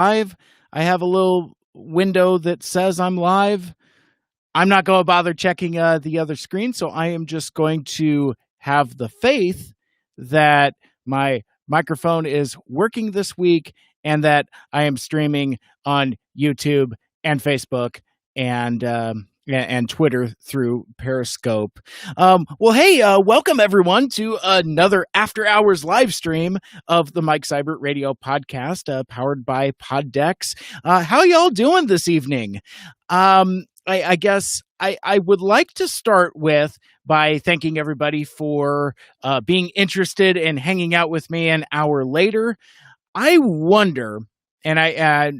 live. I have a little window that says I'm live. I'm not going to bother checking the other screen, so I am just going to have the faith that my microphone is working this week and that I am streaming on YouTube and Facebook and Twitter through Periscope. Well, hey, welcome everyone to another After Hours live stream of the Mike Seibert Radio podcast, powered by Poddex. How y'all doing this evening? I guess I would like to start by thanking everybody for being interested in hanging out with me an hour later. I wonder, and I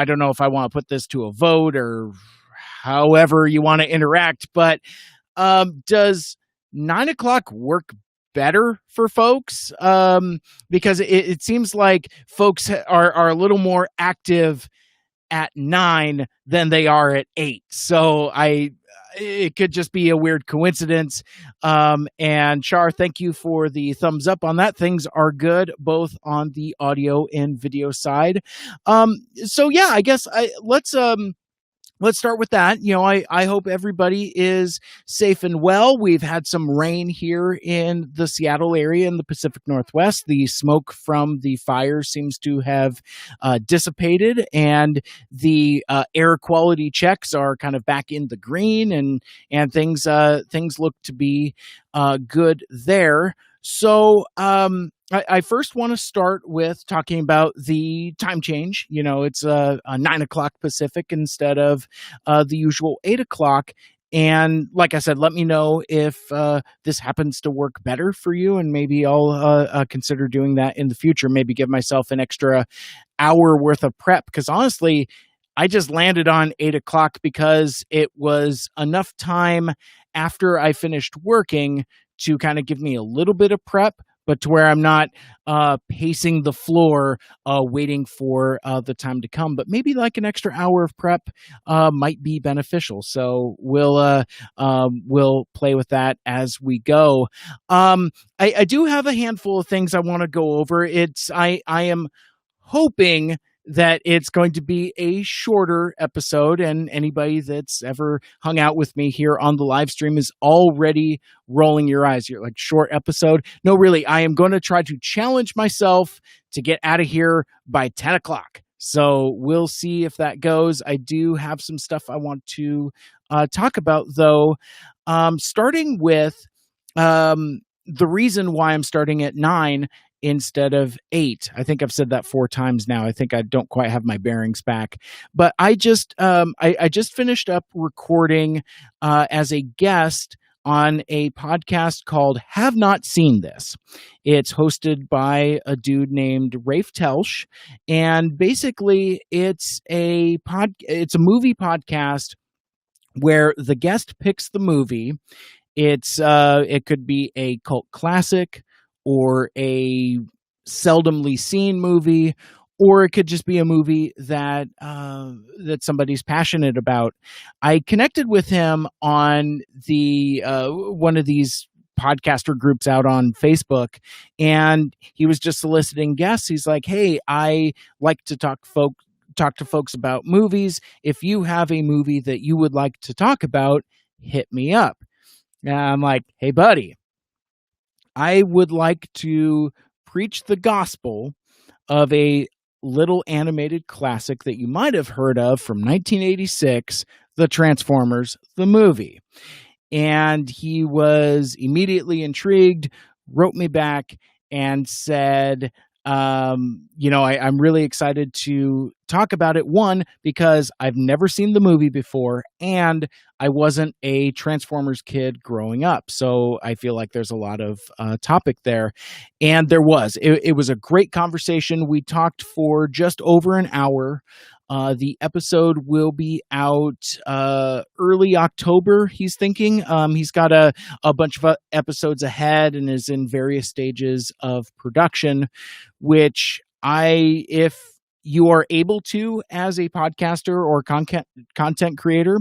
don't know if I want to put this to a vote or however you want to interact, but does 9 o'clock work better for folks? Because it seems like folks are a little more active at 9 than they are at 8. So it could just be a weird coincidence. And Char, thank you for the thumbs up on that. Things are good, both on the audio and video side. So yeah, I guess let's start with that. I hope everybody is safe and well. We've had some rain here in the Seattle area in the Pacific Northwest. The smoke from the fire seems to have dissipated, and the air quality checks are kind of back in the green, and things look to be good there. So I first want to start with talking about the time change. It's 9 o'clock Pacific instead of the usual 8 o'clock. And like I said, let me know if this happens to work better for you, and maybe I'll consider doing that in the future. Maybe give myself an extra hour worth of prep, because honestly, I just landed on 8 o'clock because it was enough time after I finished working to kind of give me a little bit of prep, but to where I'm not pacing the floor waiting for the time to come. But maybe like an extra hour of prep might be beneficial. So we'll play with that as we go. I do have a handful of things I want to go over. I am hoping that it's going to be a shorter episode, and anybody that's ever hung out with me here on the live stream is already rolling your eyes. You're like, short episode? No, really, I am going to try to challenge myself to get out of here by 10 o'clock. So we'll see if that goes. I do have some stuff I want to talk about, though, starting with the reason why I'm starting at 9 instead of 8. I think I've said that 4 times now. I think I don't quite have my bearings back. But I just finished up recording as a guest on a podcast called Have Not Seen This. It's hosted by a dude named Rafe Telsch, and basically it's a movie podcast where the guest picks the movie. It could be a cult classic, or a seldomly seen movie, or it could just be a movie that somebody's passionate about. I connected with him on the one of these podcaster groups out on Facebook, and he was just soliciting guests. He's like, "Hey, I like to talk to folks about movies. If you have a movie that you would like to talk about, hit me up." And I'm like, "Hey, buddy, I would like to preach the gospel of a little animated classic that you might have heard of from 1986, The Transformers, the movie." And he was immediately intrigued, wrote me back and said, I'm really excited to talk about it. One, because I've never seen the movie before, and I wasn't a Transformers kid growing up. So I feel like there's a lot of topic there. And there was. It was a great conversation. We talked for just over an hour. The episode will be out early October, he's thinking. He's got a bunch of episodes ahead and is in various stages of production, which if you are able to, as a podcaster or content creator,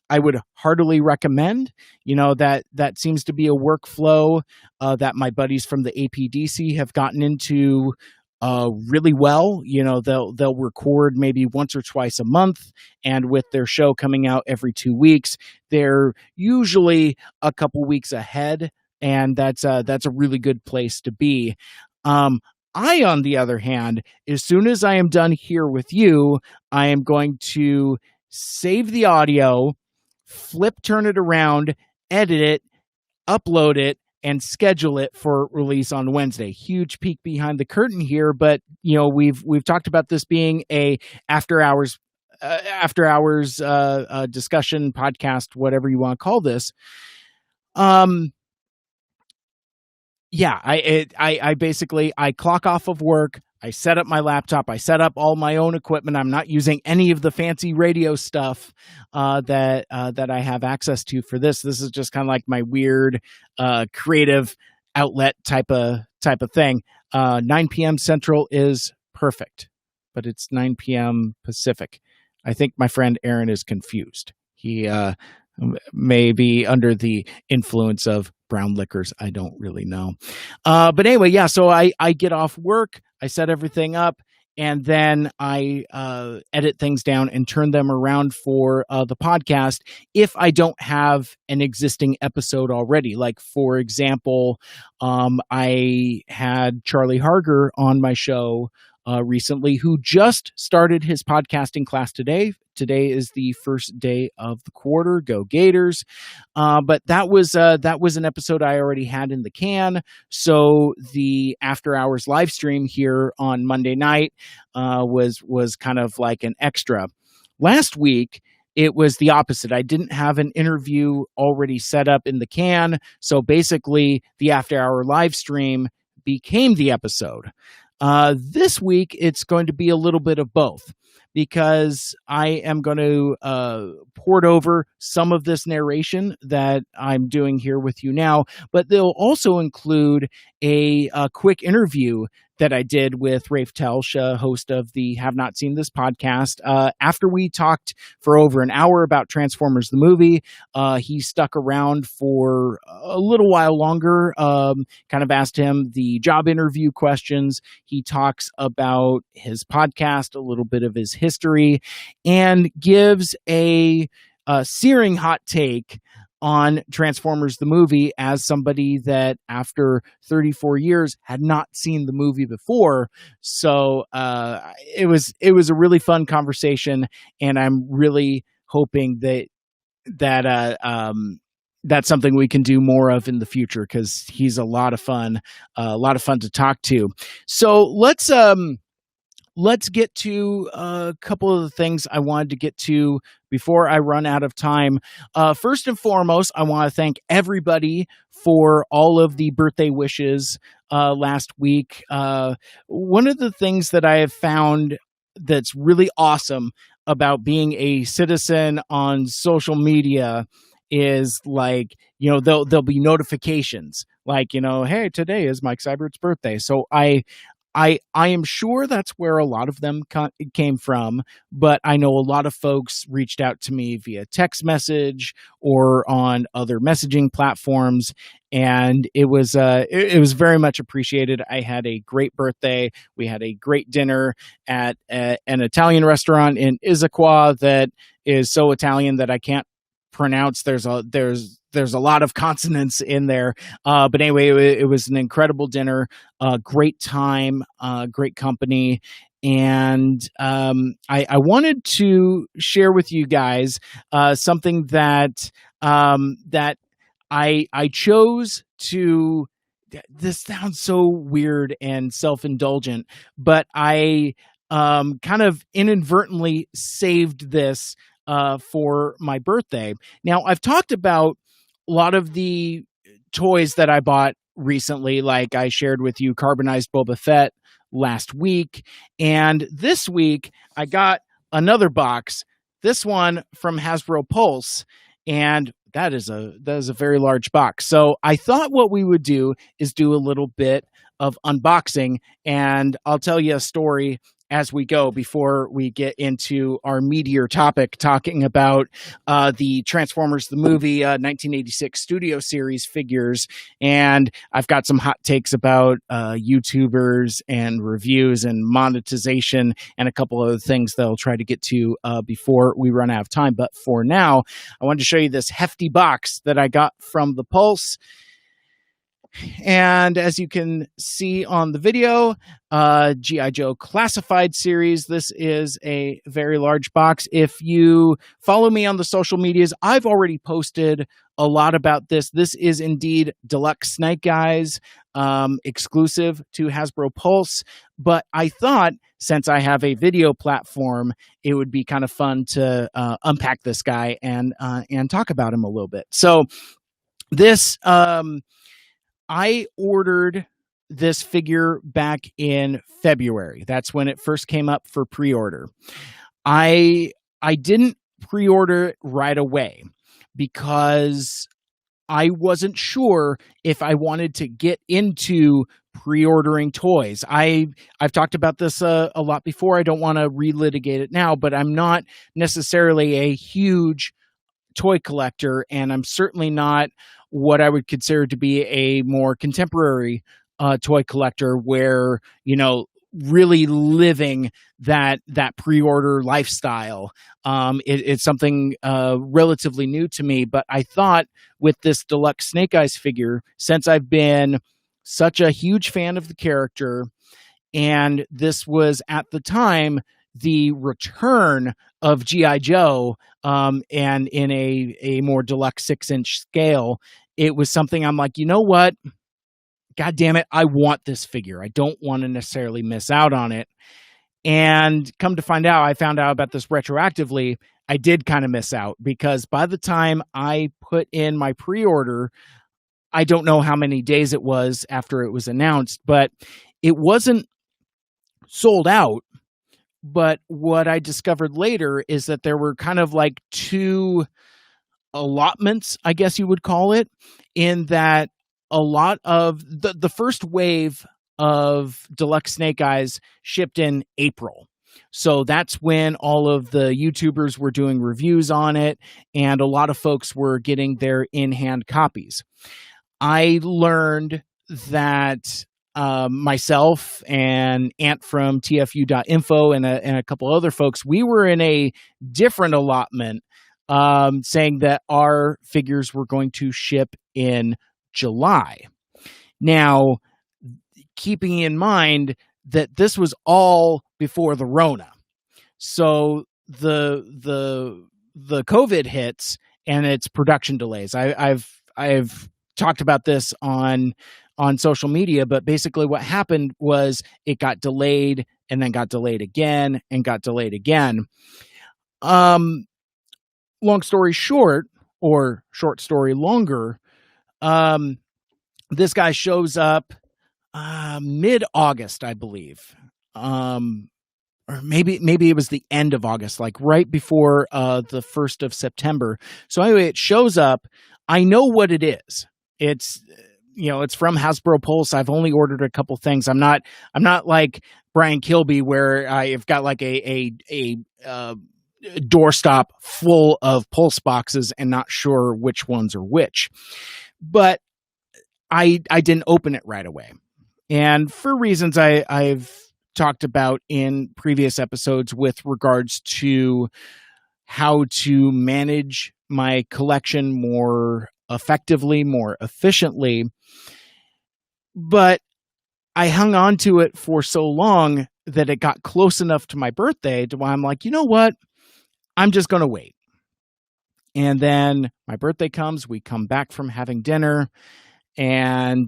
I would heartily recommend. That seems to be a workflow that my buddies from the APDC have gotten into really well. They'll record maybe once or twice a month, and with their show coming out every 2 weeks, they're usually a couple weeks ahead, and that's a really good place to be. Um, I, on the other hand, as soon as I am done here with you, I am going to save the audio, turn it around, edit it, upload it, and schedule it for release on Wednesday. Huge peek behind the curtain here, but we've talked about this being a after hours discussion podcast, whatever you want to call this. Yeah, I basically I clock off of work. I set up my laptop. I set up all my own equipment. I'm not using any of the fancy radio stuff that I have access to for this. This is just kind of like my weird creative outlet type of thing. 9 p.m. Central is perfect, but it's 9 p.m. Pacific. I think my friend Aaron is confused. He may be under the influence of brown liquors. I don't really know. But anyway, yeah, so I get off work, I set everything up, and then I edit things down and turn them around for the podcast if I don't have an existing episode already. Like, for example, I had Charlie Harger on my show recently, who just started his podcasting class today. Today is the first day of the quarter. Go Gators! But that was an episode I already had in the can. So the after hours live stream here on Monday night was kind of like an extra. Last week, it was the opposite. I didn't have an interview already set up in the can. So basically, the after hour live stream became the episode. This week, it's going to be a little bit of both, because I am going to port over some of this narration that I'm doing here with you now, but they'll also include a quick interview that I did with Rafe Telsch, host of the Have Not Seen This podcast. After we talked for over an hour about Transformers the movie, he stuck around for a little while longer, kind of asked him the job interview questions. He talks about his podcast, a little bit of his history, and gives a searing hot take on Transformers the movie as somebody that after 34 years had not seen the movie before. So it was a really fun conversation, and I'm really hoping that that's something we can do more of in the future, because he's a lot of fun to talk to. So let's get to a couple of the things I wanted to get to before I run out of time. First and foremost, I want to thank everybody for all of the birthday wishes last week. One of the things that I have found that's really awesome about being a citizen on social media is, like, there'll be notifications like, hey, today is Mike Seibert's birthday. So I am sure that's where a lot of them came from, but I know a lot of folks reached out to me via text message or on other messaging platforms, and it was very much appreciated. I had a great birthday. We had a great dinner at an Italian restaurant in Issaquah that is so Italian that I can't pronounce. There's a lot of consonants in there. But anyway, it was an incredible dinner, great time, great company. And I wanted to share with you guys something that I chose to. This sounds so weird and self-indulgent, but I kind of inadvertently saved this for my birthday. Now, I've talked about a lot of the toys that I bought recently, like I shared with you Carbonized Boba Fett last week. And this week, I got another box, this one from Hasbro Pulse. And that is a very large box. So I thought what we would do is do a little bit of unboxing, and I'll tell you a story as we go before we get into our meatier topic, talking about the Transformers the movie 1986 studio series figures. And I've got some hot takes about YouTubers and reviews and monetization and a couple other things that I'll try to get to before we run out of time. But for now, I wanted to show you this hefty box that I got from the Pulse. And as you can see on the video, G.I. Joe Classified series. This is a very large box. If you follow me on the social medias, I've already posted a lot about this. This is indeed Deluxe Snake Eyes, exclusive to Hasbro Pulse. But I thought, since I have a video platform, it would be kind of fun to unpack this guy and talk about him a little bit. So this... I ordered this figure back in February. That's when it first came up for pre-order. I didn't pre-order it right away because I wasn't sure if I wanted to get into pre-ordering toys. I've talked about this a lot before. I don't want to relitigate it now, but I'm not necessarily a huge toy collector, and I'm certainly not what I would consider to be a more contemporary toy collector, where, you know, really living that pre-order lifestyle. It's something relatively new to me, but I thought with this Deluxe Snake Eyes figure, since I've been such a huge fan of the character, and this was at the time the return of G.I. Joe, and in a more deluxe 6-inch scale, it was something I'm like, you know what? God damn it, I want this figure. I don't want to necessarily miss out on it. And come to find out, I found out about this retroactively. I did kind of miss out, because by the time I put in my pre-order, I don't know how many days it was after it was announced, but it wasn't sold out. But what I discovered later is that there were kind of like two allotments, I guess you would call it, in that a lot of the first wave of Deluxe Snake Eyes shipped in April. So that's when all of the YouTubers were doing reviews on it, and a lot of folks were getting their in-hand copies. I learned that myself and Ant from TFU.info and a couple other folks, we were in a different allotment, saying that our figures were going to ship in July. Now, keeping in mind that this was all before the Rona. So the COVID hits and it's production delays. I've talked about this on social media, but basically what happened was it got delayed and then got delayed again and got delayed again. Long story short, or short story longer, this guy shows up mid-August, I believe. Or maybe it was the end of August, like right before the 1st of September. So anyway, it shows up. I know what it is. It's, you know, it's from Hasbro Pulse. I've only ordered a couple things. I'm not like Brian Kilby, where I've got like a doorstop full of Pulse boxes and not sure which ones are which. But I didn't open it right away. And for reasons I've talked about in previous episodes with regards to how to manage my collection more effectively, more efficiently. But I hung on to it for so long that it got close enough to my birthday to where I'm like, you know what? I'm just going to wait. And then my birthday comes, we come back from having dinner, and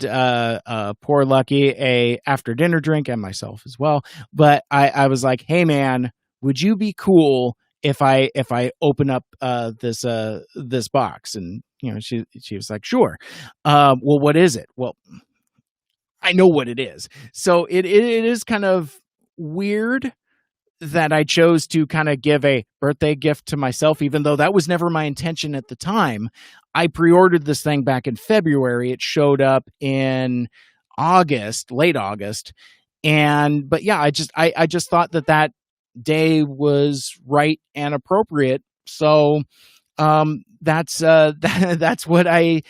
poor Lucky a after dinner drink, and myself as well. But I was like, hey man, would you be cool if I open up this box? And you know, she was like, sure. Well, what is it? Well, I know what it is. So it is kind of weird that I chose to kind of give a birthday gift to myself, even though that was never my intention at the time. I pre-ordered this thing back in February. It showed up in August, late August. But yeah, I just thought that day was right and appropriate. So that's that's what I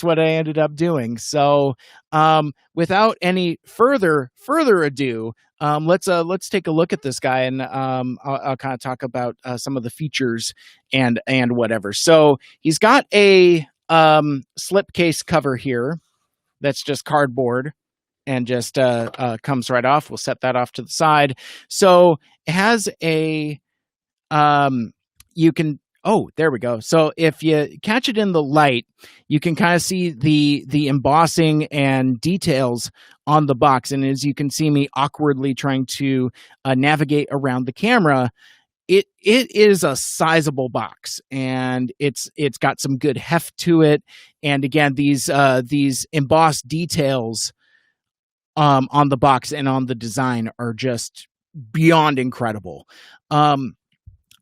ended up doing. So without any further ado, let's take a look at this guy, and I'll kind of talk about some of the features and whatever. So he's got a slipcase cover here that's just cardboard and just comes right off. We'll set that off to the side. So it has a you can, oh, there we go. So if you catch it in the light, you can kind of see the embossing and details on the box. And as you can see me awkwardly trying to navigate around the camera, it is a sizable box, and it's got some good heft to it. And again, these embossed details on the box and on the design are just beyond incredible.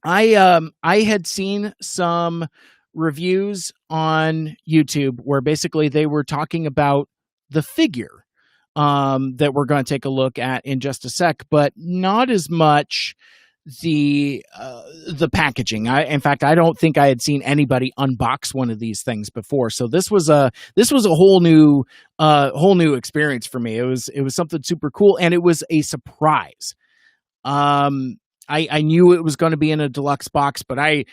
I had seen some reviews on YouTube where basically they were talking about the figure that we're going to take a look at in just a sec, but not as much the packaging. In fact, I don't think I had seen anybody unbox one of these things before. So this was a whole new experience for me. It was something super cool, and it was a surprise. I knew it was going to be in a deluxe box, but I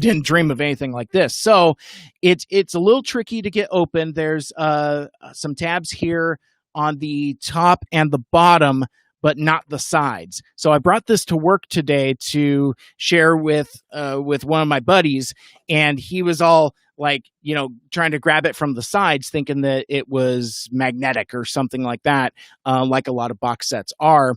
didn't dream of anything like this. So it's a little tricky to get open. There's some tabs here on the top and the bottom, but not the sides. So I brought this to work today to share with one of my buddies, and he was all like, trying to grab it from the sides, thinking that it was magnetic or something like that, like a lot of box sets are.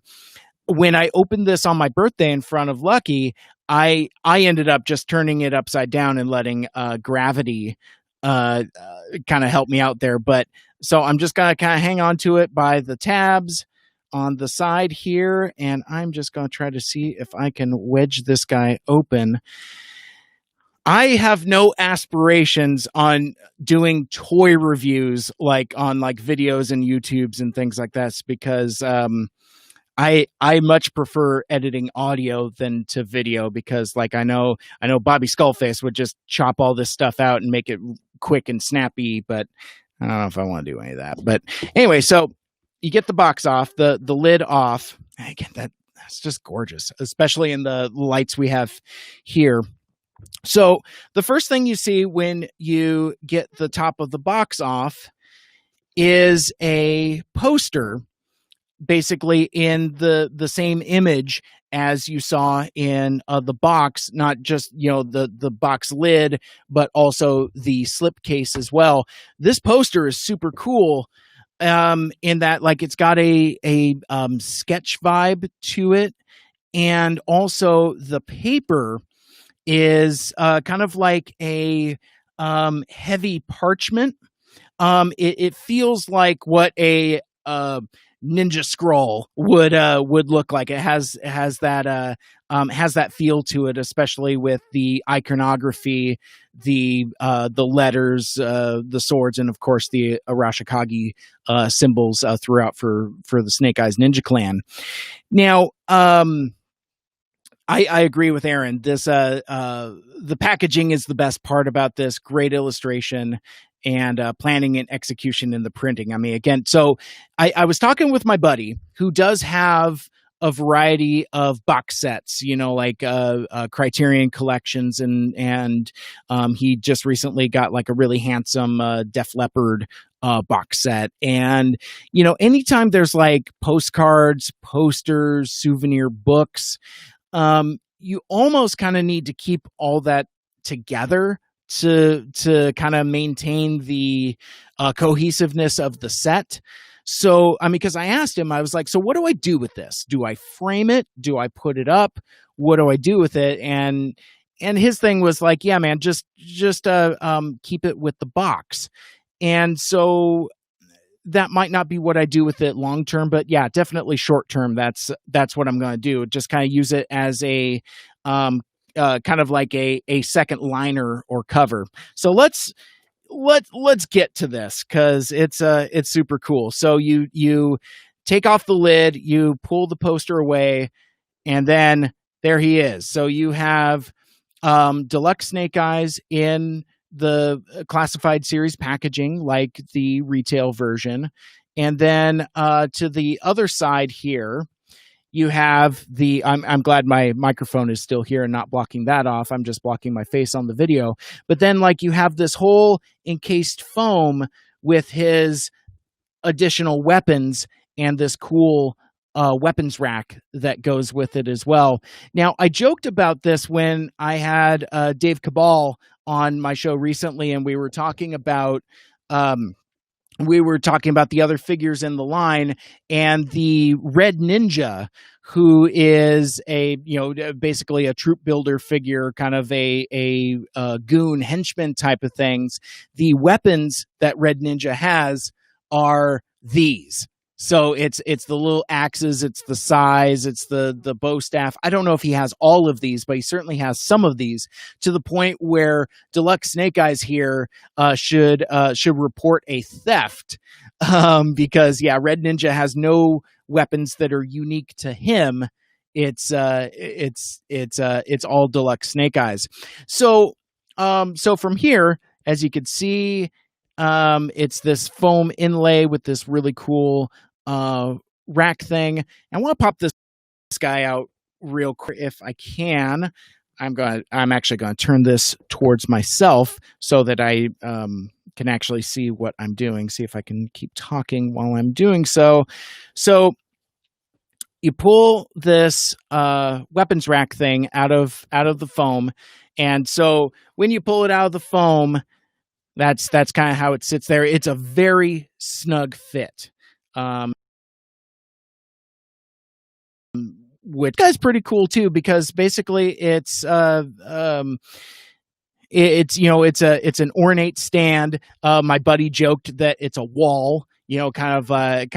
When I opened this on my birthday in front of Lucky, I ended up just turning it upside down and letting gravity kind of help me out there. But so I'm just going to kind of hang on to it by the tabs on the side here, and I'm just going to try to see if I can wedge this guy open. I have no aspirations on doing toy reviews like on like videos and YouTubes and things like that, because I much prefer editing audio than to video, because like I know Bobby Skullface would just chop all this stuff out and make it quick and snappy, but I don't know if I want to do any of that. But anyway, so you get the box off, the lid off. Again, that's just gorgeous, especially in the lights we have here. So the first thing you see when you get the top of the box off is a poster, basically in the same image as you saw in the box, not just the box lid, but also the slipcase as well. This poster is super cool in that, like, it's got a sketch vibe to it, and also the paper is kind of like a heavy parchment. It feels like what a Ninja Scroll would look like. It has that feel to it, especially with the iconography, the letters, the swords, and of course the Arashikage symbols throughout for the Snake Eyes Ninja Clan. Now, I agree with Aaron. This the packaging is the best part about this. Great illustration and planning and execution in the printing. I mean, again, so I was talking with my buddy who does have a variety of box sets, like Criterion collections, and he just recently got like a really handsome Def Leppard box set. And anytime there's like postcards, posters, souvenir books, you almost kind of need to keep all that together to kind of maintain the cohesiveness of the set. So, I mean, because I asked him, I was like, so what do I do with this? Do I frame it? Do I put it up? What do I do with it? And his thing was like, yeah, man, just keep it with the box. And so that might not be what I do with it long term, but yeah, definitely short term. That's what I'm going to do. Just kind of use it as a kind of like a second liner or cover. So let's get to this, because it's super cool. So you take off the lid, you pull the poster away, and then there he is. So you have Deluxe Snake Eyes in the classified series packaging, like the retail version. And then to the other side here, you have I'm glad my microphone is still here and not blocking that off. I'm just blocking my face on the video. But then like you have this whole encased foam with his additional weapons and this cool weapons rack that goes with it as well. Now, I joked about this when I had Dave Cabal on my show recently, and we were talking about the other figures in the line, and the Red Ninja, who is basically a troop builder figure, kind of a goon henchman type of things. The weapons that Red Ninja has are these. So it's the little axes, it's the size, it's the bow staff. I don't know if he has all of these, but he certainly has some of these, to the point where Deluxe Snake Eyes here should report a theft, because Red Ninja has no weapons that are unique to him. It's all Deluxe Snake Eyes. So from here, as you can see, it's this foam inlay with this really cool rack thing. I want to pop this guy out real quick if I can. I'm actually going to turn this towards myself so that I can actually see what I'm doing. See if I can keep talking while I'm doing so. So you pull this weapons rack thing out of the foam, and so when you pull it out of the foam, that's kind of how it sits there. It's a very snug fit, which is pretty cool too, because basically it's an ornate stand. My buddy joked that it's a wall, kind of a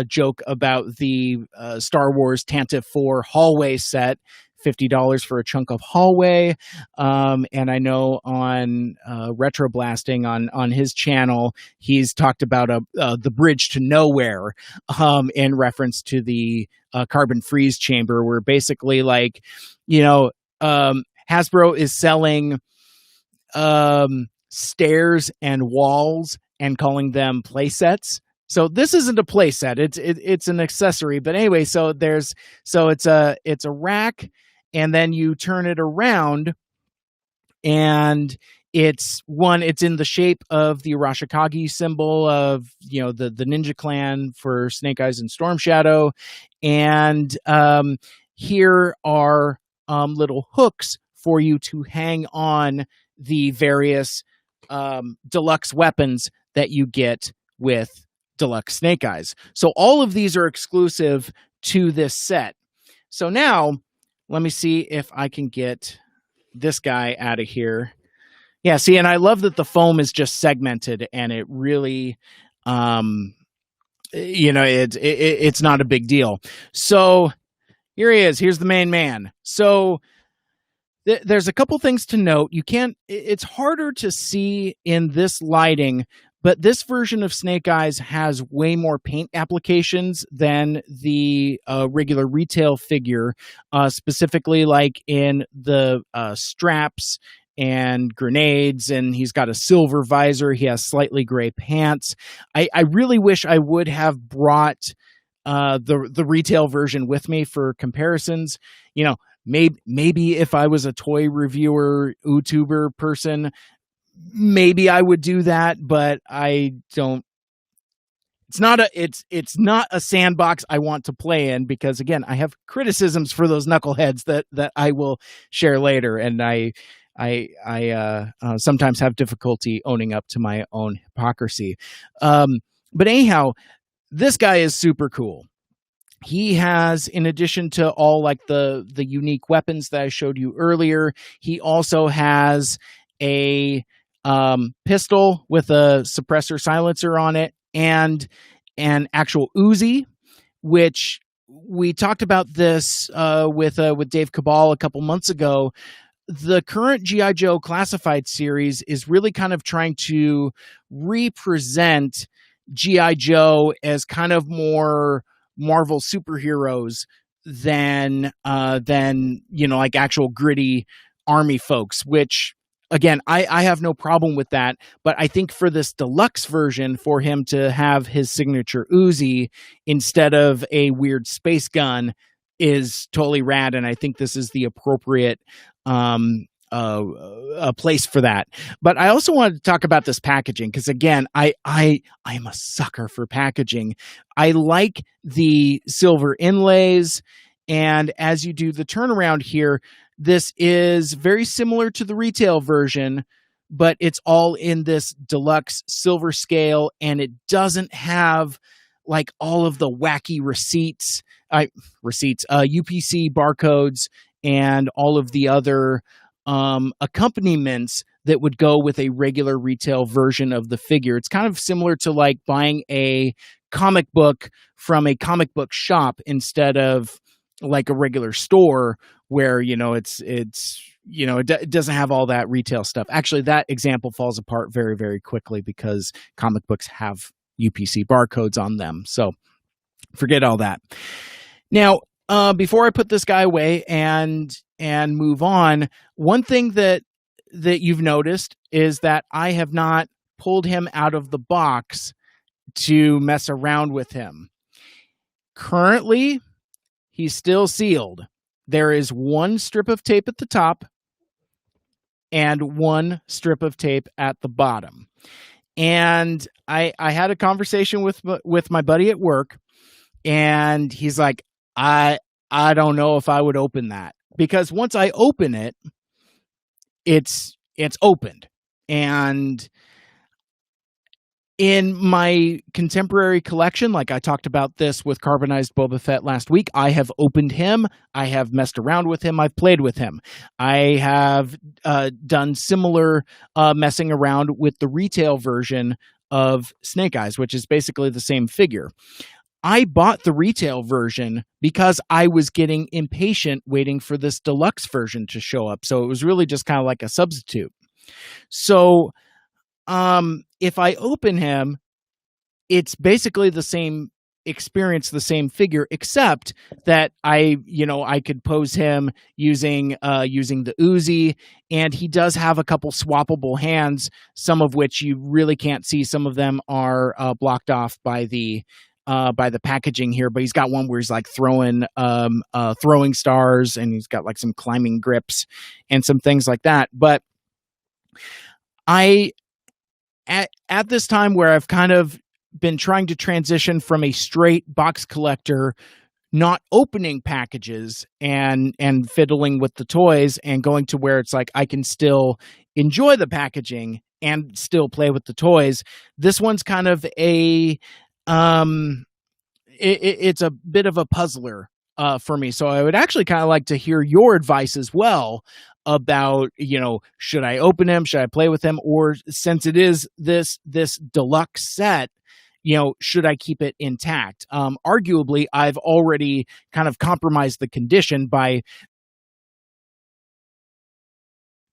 joke about the Star Wars Tantive 4 hallway set. $50 for a chunk of hallway. And I know on Retro Blasting on his channel, he's talked about the bridge to nowhere, in reference to the carbon freeze chamber, where basically Hasbro is selling stairs and walls and calling them play sets. So this isn't a play set. It's an accessory. But anyway, so it's a rack, and then you turn it around, and it's in the shape of the Arashikage symbol of the Ninja Clan for Snake Eyes and Storm Shadow. And here are little hooks for you to hang on the various deluxe weapons that you get with Deluxe Snake Eyes. So all of these are exclusive to this set. So now let me see if I can get this guy out of here. Yeah, see, and I love that the foam is just segmented, and it really, it's not a big deal. So here he is. Here's the main man. So there's a couple things to note. It's harder to see in this lighting, but this version of Snake Eyes has way more paint applications than the regular retail figure, specifically like in the straps and grenades, and he's got a silver visor. He has slightly gray pants. I really wish I would have brought the retail version with me for comparisons. Maybe if I was a toy reviewer, YouTuber person, maybe I would do that, but I don't. It's not a sandbox I want to play in, because again, I have criticisms for those knuckleheads that I will share later, and I sometimes have difficulty owning up to my own hypocrisy. But anyhow, this guy is super cool. He has, in addition to all like the unique weapons that I showed you earlier, he also has a pistol with a suppressor silencer on it, and an actual Uzi, which we talked about this with Dave Cabal a couple months ago. The current G.I. Joe Classified series is really kind of trying to represent G.I. Joe as kind of more Marvel superheroes than like actual gritty army folks, which again, I have no problem with that. But I think for this deluxe version, for him to have his signature Uzi instead of a weird space gun is totally rad. And I think this is the appropriate a place for that. But I also wanted to talk about this packaging because again, I'm a sucker for packaging. I like the silver inlays, and as you do the turnaround here, this is very similar to the retail version, but it's all in this deluxe silver scale, and it doesn't have like all of the wacky UPC barcodes and all of the other accompaniments that would go with a regular retail version of the figure. It's kind of similar to like buying a comic book from a comic book shop instead of like a regular store where, it doesn't have all that retail stuff. Actually, that example falls apart very, very quickly because comic books have UPC barcodes on them. So forget all that. Now, before I put this guy away and move on, one thing that you've noticed is that I have not pulled him out of the box to mess around with him. Currently, he's still sealed. There is one strip of tape at the top and one strip of tape at the bottom. And I had a conversation with my buddy at work, and he's like, I don't know if I would open that, because once I open it, it's opened. And in my contemporary collection, like I talked about this with Carbonized Boba Fett last week, I have opened him. I have messed around with him. I've played with him. I have done similar messing around with the retail version of Snake Eyes, which is basically the same figure. I bought the retail version because I was getting impatient waiting for this deluxe version to show up. So it was really just kind of like a substitute. So if I open him, it's basically the same experience, the same figure, except that I could pose him using the Uzi, and he does have a couple swappable hands, some of which you really can't see. Some of them are blocked off by the packaging here, but he's got one where he's like throwing stars, and he's got like some climbing grips and some things like that. But at this time where I've kind of been trying to transition from a straight box collector, not opening packages and fiddling with the toys, and going to where it's like I can still enjoy the packaging and still play with the toys. This one's kind of a it's a bit of a puzzler for me. So I would actually kind of like to hear your advice as well about, should I open him? Should I play with him? Or since it is this deluxe set, should I keep it intact? Arguably, I've already kind of compromised the condition by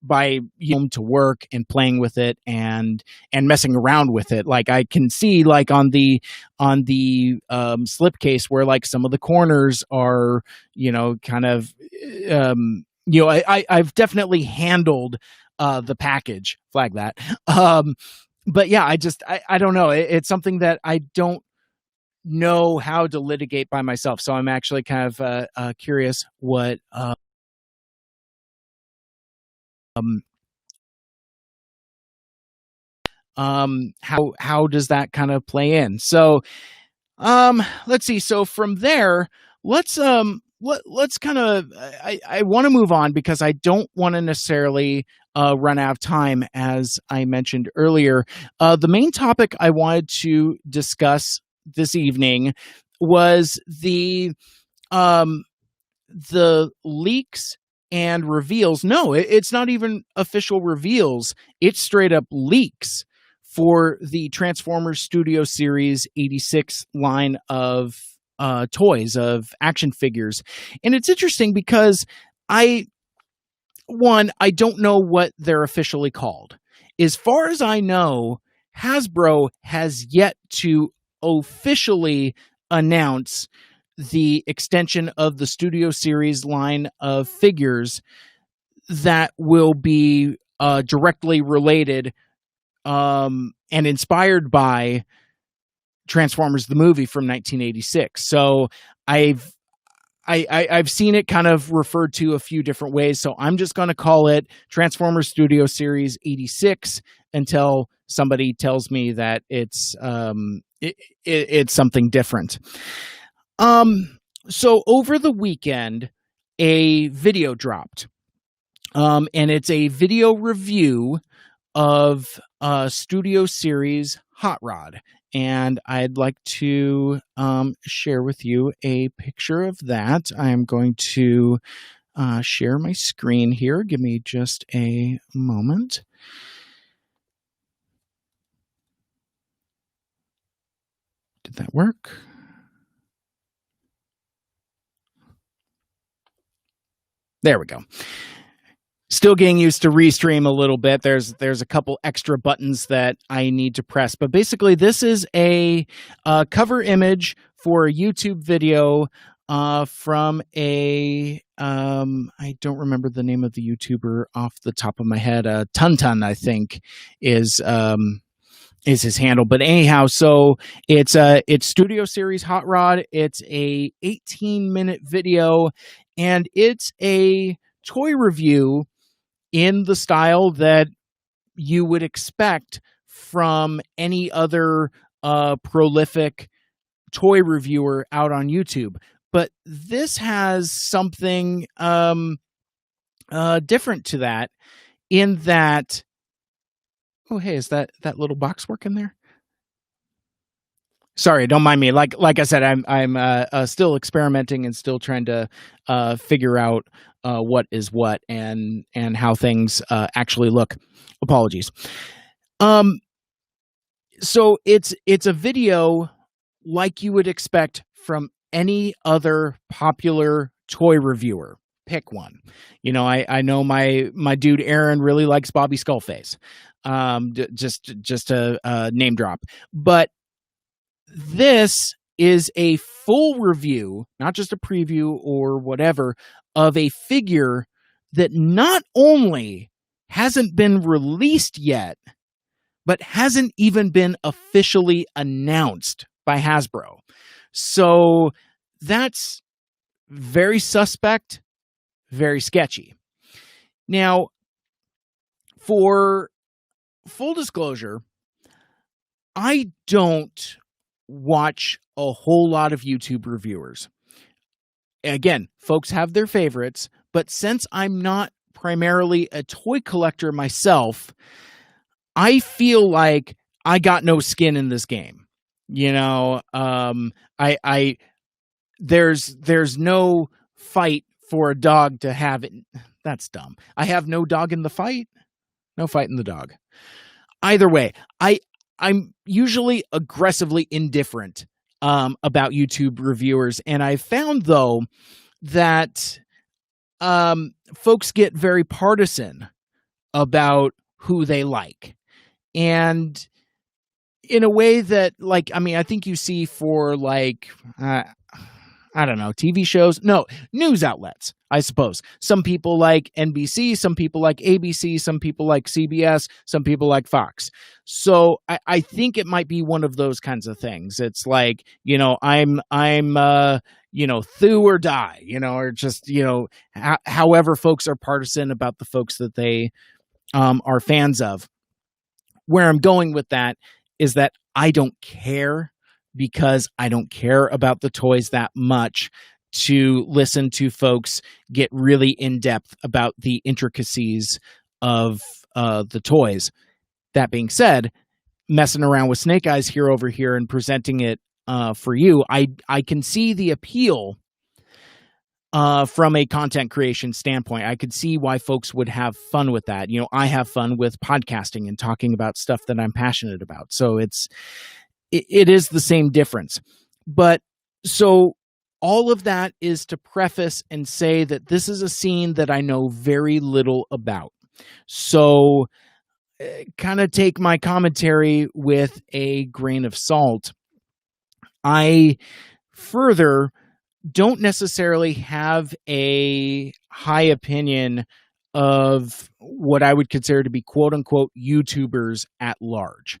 to work and playing with it and messing around with it. Like I can see like on the slipcase where like some of the corners are, kind of, I've definitely handled the package, flag that. But yeah, I don't know. It's something that I don't know how to litigate by myself. So I'm actually kind of curious what how does that kind of play in? So let's see. So from there, let's kind of I want to move on because I don't want to necessarily run out of time, as I mentioned earlier. The main topic I wanted to discuss this evening was the leaks and reveals. No, it's not even official reveals. It's straight up leaks for the Transformers Studio Series 86 line of toys, of action figures. And it's interesting because I don't know what they're officially called. As far as I know, Hasbro has yet to officially announce the extension of the Studio Series line of figures that will be directly related and inspired by Transformers the movie from 1986. So I've seen it kind of referred to a few different ways, so I'm just going to call it Transformers Studio Series 86 until somebody tells me that it's something different. So over the weekend, a video dropped, and it's a video review of Studio Series Hot Rod. And I'd like to share with you a picture of that. I'm going to share my screen here. Give me just a moment. Did that work? There we go. Still getting used to Restream a little bit. There's a couple extra buttons that I need to press. But basically, this is a cover image for a YouTube video from a I don't remember the name of the YouTuber off the top of my head. Tuntun, I think, is his handle. But anyhow, so it's Studio Series Hot Rod. It's a 18-minute video, and it's a toy review in the style that you would expect from any other prolific toy reviewer out on YouTube. But this has something different to that, in that, oh, hey, is that little box working there? Sorry, don't mind me. Like I said, I'm still experimenting and still trying to figure out what is what and how things actually look. Apologies. So it's a video like you would expect from any other popular toy reviewer. Pick one. You know, I know my dude Aaron really likes Bobby Skullface. Just a name drop, but this is a full review, not just a preview or whatever, of a figure that not only hasn't been released yet, but hasn't even been officially announced by Hasbro. So that's very suspect, very sketchy. Now, for full disclosure, I don't watch a whole lot of YouTube reviewers. Again, folks have their favorites, but since I'm not primarily a toy collector myself, I feel like I got no skin in this game. You know, there's no fight for a dog to have it. That's dumb. I have no dog in the fight. No fight in the dog. Either way, I'm usually aggressively indifferent about YouTube reviewers. And I found, though, that folks get very partisan about who they like. And in a way that, like, I mean, I think you see for, like, I don't know, TV shows? No, news outlets, I suppose. Some people like NBC, some people like ABC, some people like CBS, some people like Fox. So I think it might be one of those kinds of things. It's like, you know, I'm you know, Thu or die, you know, or just, you know, however folks are partisan about the folks that they are fans of. Where I'm going with that is that I don't care, because I don't care about the toys that much to listen to folks get really in depth about the intricacies of the toys. That being said, messing around with Snake Eyes here over here and presenting it for you, I can see the appeal from a content creation standpoint. I could see why folks would have fun with that. You know, I have fun with podcasting and talking about stuff that I'm passionate about. So it is the same difference. But so all of that is to preface and say that this is a scene that I know very little about. So kind of take my commentary with a grain of salt. I further don't necessarily have a high opinion of what I would consider to be quote unquote YouTubers at large.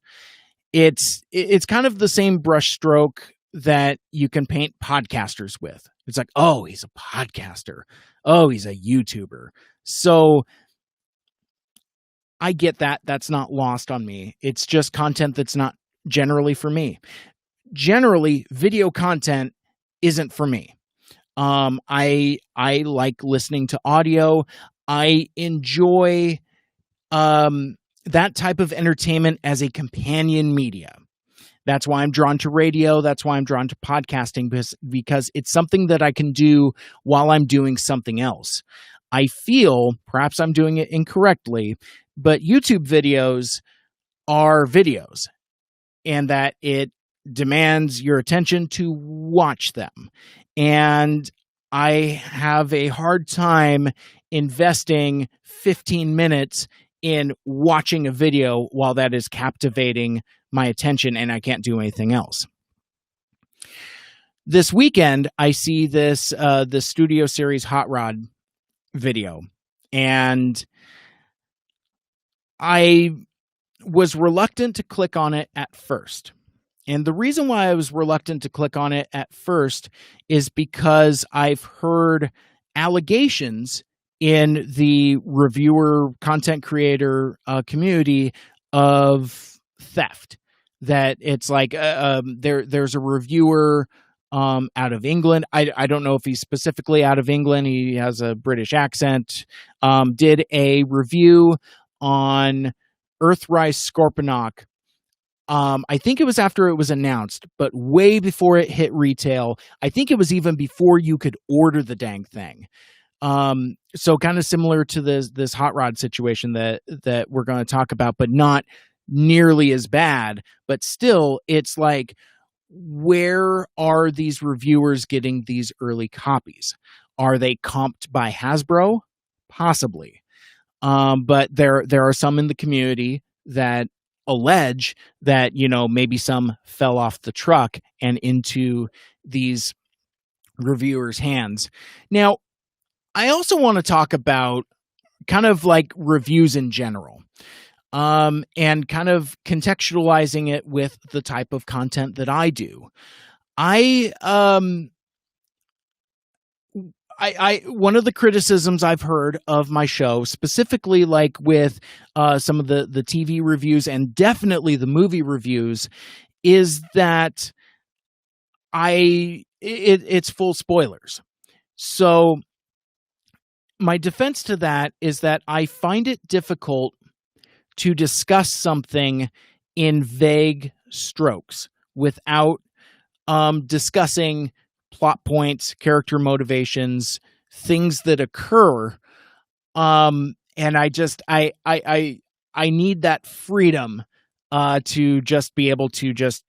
It's kind of the same brushstroke that you can paint podcasters with. It's like, oh, he's a podcaster. Oh, he's a YouTuber. So I get that. That's not lost on me. It's just content that's not generally for me. Generally, video content isn't for me. I like listening to audio. I enjoy that type of entertainment as a companion media. That's why I'm drawn to radio. That's why I'm drawn to podcasting, because it's something that I can do while I'm doing something else. I feel, perhaps I'm doing it incorrectly, but YouTube videos are videos, and that it demands your attention to watch them. And I have a hard time investing 15 minutes in watching a video while that is captivating my attention and I can't do anything else. This weekend, I see this the Studio Series Hot Rod video, and I was reluctant to click on it at first. And the reason why I was reluctant to click on it at first is because I've heard allegations in the reviewer, content creator community of theft. That it's like there's a reviewer out of England. I don't know if he's specifically out of England. He has a British accent. Did a review on Earthrise Scorponok. I think it was after it was announced, but way before it hit retail. I think it was even before you could order the dang thing. So kind of similar to this hot rod situation that we're going to talk about, but not nearly as bad. But still, it's like, where are these reviewers getting these early copies? Are they comped by Hasbro? Possibly. But there are some in the community that allege that, maybe some fell off the truck and into these reviewers' hands. Now, I also want to talk about kind of like reviews in general, and kind of contextualizing it with the type of content that I do. I one of the criticisms I've heard of my show, specifically like with some of the TV reviews and definitely the movie reviews, is that it's full spoilers. So my defense to that is that I find it difficult to discuss something in vague strokes without discussing plot points, character motivations, things that occur. And I need that freedom to just be able to just,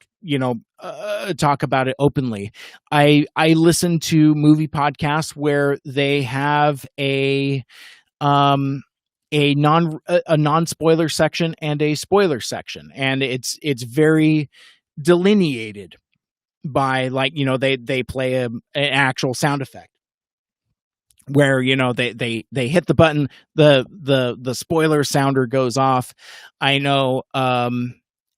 talk about it openly. I listen to movie podcasts where they have a non-spoiler section and a spoiler section, and it's very delineated by, like, they play an actual sound effect where they hit the button, the spoiler sounder goes off. I know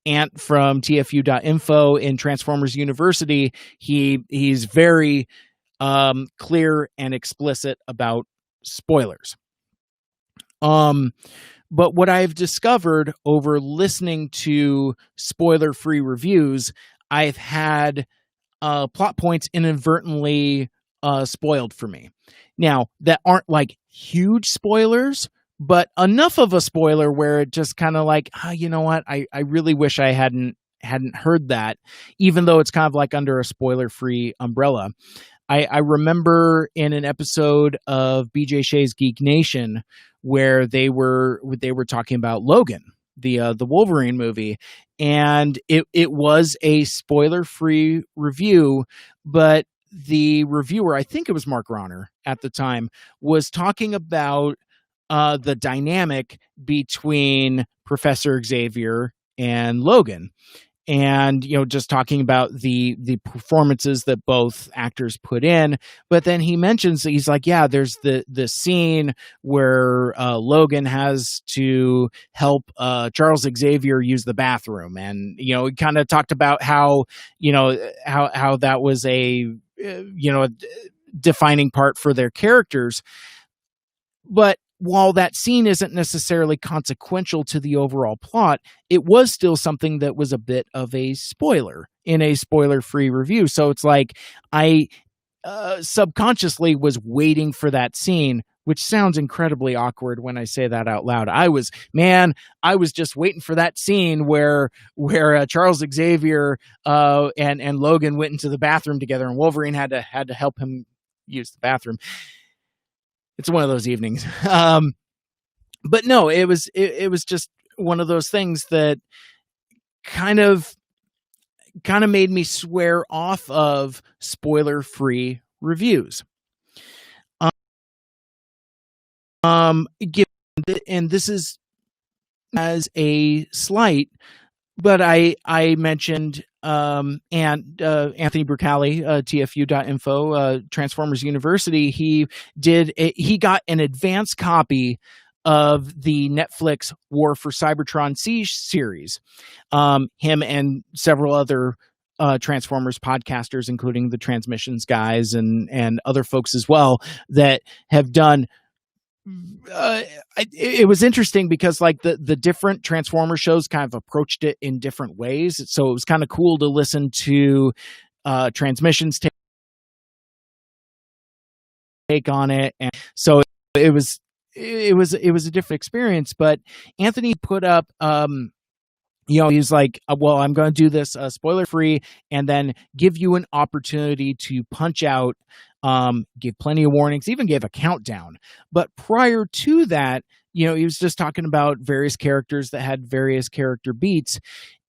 Ant from tfu.info in Transformers University, he's very clear and explicit about spoilers. But what I've discovered over listening to spoiler-free reviews, I've had plot points inadvertently spoiled for me. Now, that aren't like huge spoilers, but enough of a spoiler where it just kind of like, you know what, I really wish I hadn't heard that, even though it's kind of like under a spoiler-free umbrella. I remember in an episode of BJ Shea's Geek Nation where they were talking about Logan, the Wolverine movie, and it was a spoiler-free review, but the reviewer, I think it was Mark Ronner at the time, was talking about the dynamic between Professor Xavier and Logan. and just talking about the performances that both actors put in. But then he mentions that he's like, yeah, there's the scene where Logan has to help Charles Xavier use the bathroom, and he kind of talked about how how that was a defining part for their characters. But while that scene isn't necessarily consequential to the overall plot, it was still something that was a bit of a spoiler in a spoiler-free review. So it's like I subconsciously was waiting for that scene, which sounds incredibly awkward when I say that out loud. I was just waiting for that scene where Charles Xavier and Logan went into the bathroom together, and Wolverine had to help him use the bathroom. It's one of those evenings. But no, it was just one of those things that kind of made me swear off of spoiler-free reviews. And this is as a slight, but I mentioned and Anthony Brucali, TFU.info, Transformers University, he got an advance copy of the Netflix War for Cybertron Siege series. Him and several other Transformers podcasters, including the Transmissions guys and other folks as well, that have done. It was interesting because like the different Transformer shows kind of approached it in different ways. So it was kind of cool to listen to Transmissions take on it. And so it was a different experience. But Anthony put up he's like, well, I'm going to do this spoiler free and then give you an opportunity to punch out, give plenty of warnings, even gave a countdown. But prior to that, he was just talking about various characters that had various character beats.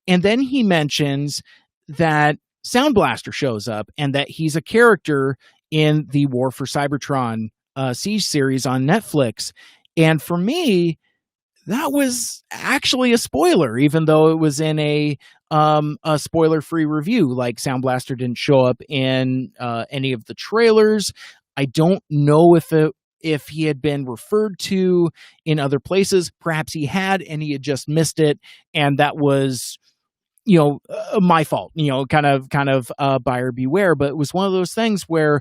And then he mentions that Sound Blaster shows up and that he's a character in the War for Cybertron Siege series on Netflix. And for me, that was actually a spoiler, even though it was in a spoiler-free review. Like Sound Blaster didn't show up in any of the trailers. I don't know if he had been referred to in other places. Perhaps he had, and he had just missed it, and that was my fault. Kind of buyer beware. But it was one of those things where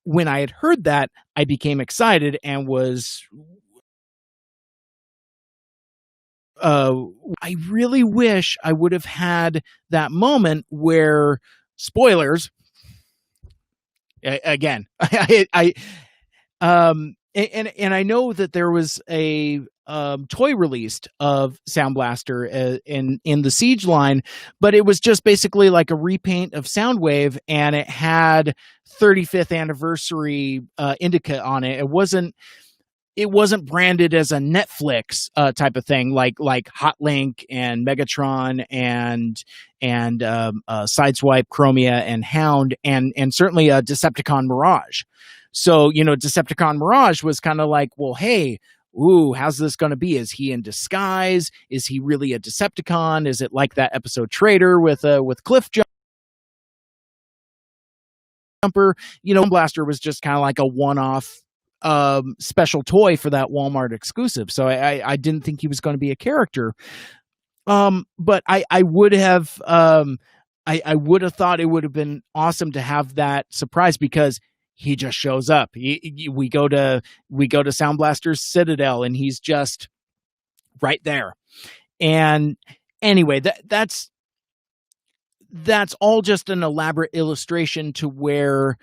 when I had heard that, I became excited and was. I really wish I would have had that moment where spoilers again. I and I know that there was a toy released of Sound Blaster in the Siege line, but it was just basically like a repaint of Soundwave, and it had 35th anniversary indica on it. It wasn't branded as a Netflix type of thing, like Hotlink and Megatron and Sideswipe, Chromia, and Hound, and certainly a Decepticon Mirage. So Decepticon Mirage was kind of like, well, hey, how's this going to be? Is he in disguise? Is he really a Decepticon? Is it like that episode Trader with Cliff Jumper? Blaster was just kind of like a one-off special toy for that Walmart exclusive. So I didn't think he was going to be a character. But I would have I would have thought it would have been awesome to have that surprise, because he just shows up. We go to Sound Blaster's Citadel and he's just right there. And anyway, that's all just an elaborate illustration to where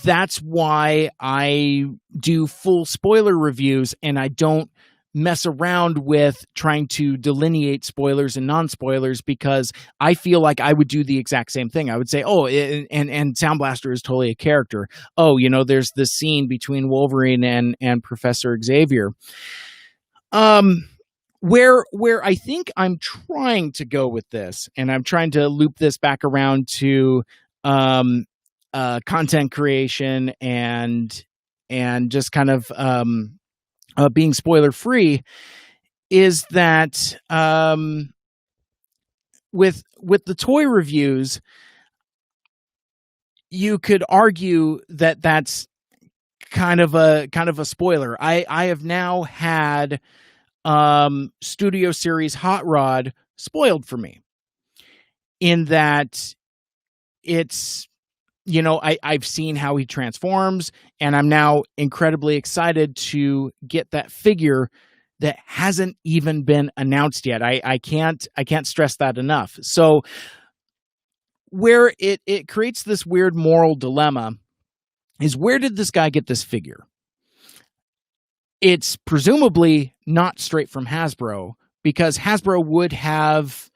that's why I do full spoiler reviews, and I don't mess around with trying to delineate spoilers and non-spoilers, because I feel like I would do the exact same thing. I would say, and Sound Blaster is totally a character. There's this scene between Wolverine and Professor Xavier. Where I think I'm trying to go with this, and I'm trying to loop this back around to content creation and just kind of being spoiler free, is that with the toy reviews, you could argue that that's kind of a spoiler. I have now had Studio Series Hot Rod spoiled for me, in that it's, I've seen how he transforms, and I'm now incredibly excited to get that figure that hasn't even been announced yet. I can't stress that enough. So where it creates this weird moral dilemma is, where did this guy get this figure? It's presumably not straight from Hasbro, because Hasbro would have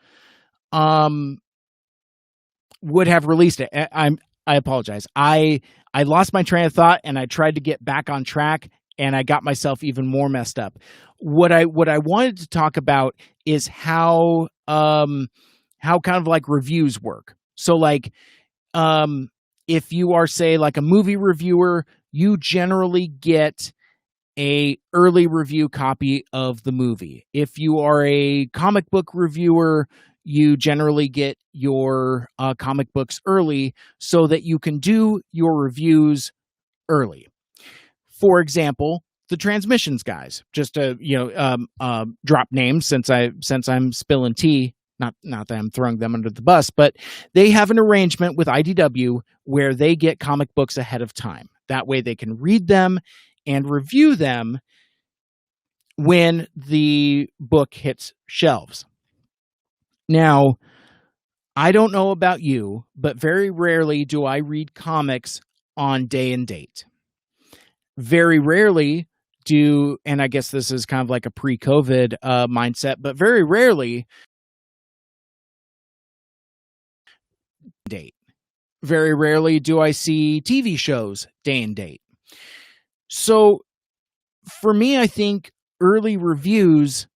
released it. I apologize. I lost my train of thought, and I tried to get back on track, and I got myself even more messed up. What I wanted to talk about is how kind of like reviews work. So like, if you are, say, like a movie reviewer, you generally get a early review copy of the movie. If you are a comic book reviewer, you generally get your comic books early so that you can do your reviews early. For example, the Transmissions guys, just to drop names, since I'm spilling tea. Not that I'm throwing them under the bus, but they have an arrangement with IDW where they get comic books ahead of time. That way they can read them and review them when the book hits shelves. Now, I don't know about you, but very rarely do I read comics on day and date. Very rarely and I guess this is kind of like a pre-COVID mindset, but very rarely date. Very rarely do I see TV shows day and date. So for me, I think early reviews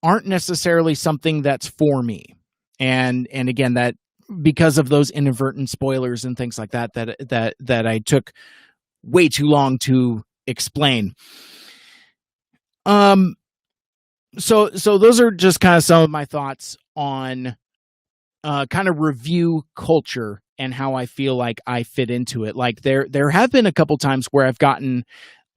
aren't necessarily something that's for me. And again, that because of those inadvertent spoilers and things like that I took way too long to explain. So those are just kind of some of my thoughts on kind of review culture and how I feel like I fit into it. Like there have been a couple times where I've gotten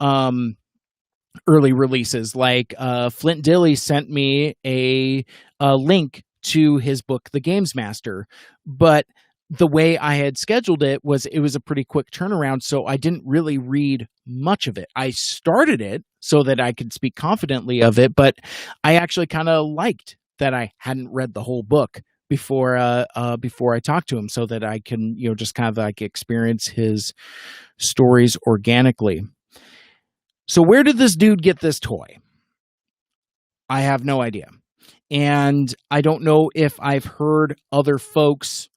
early releases. Like Flint Dilly sent me a link to his book, The Games Master, but the way I had scheduled it was a pretty quick turnaround, so I didn't really read much of it. I started it so that I could speak confidently of it, but I actually kind of liked that I hadn't read the whole book before I talked to him, so that I can just kind of like experience his stories organically. So where did this dude get this toy? I have no idea. And I don't know if I've heard other folks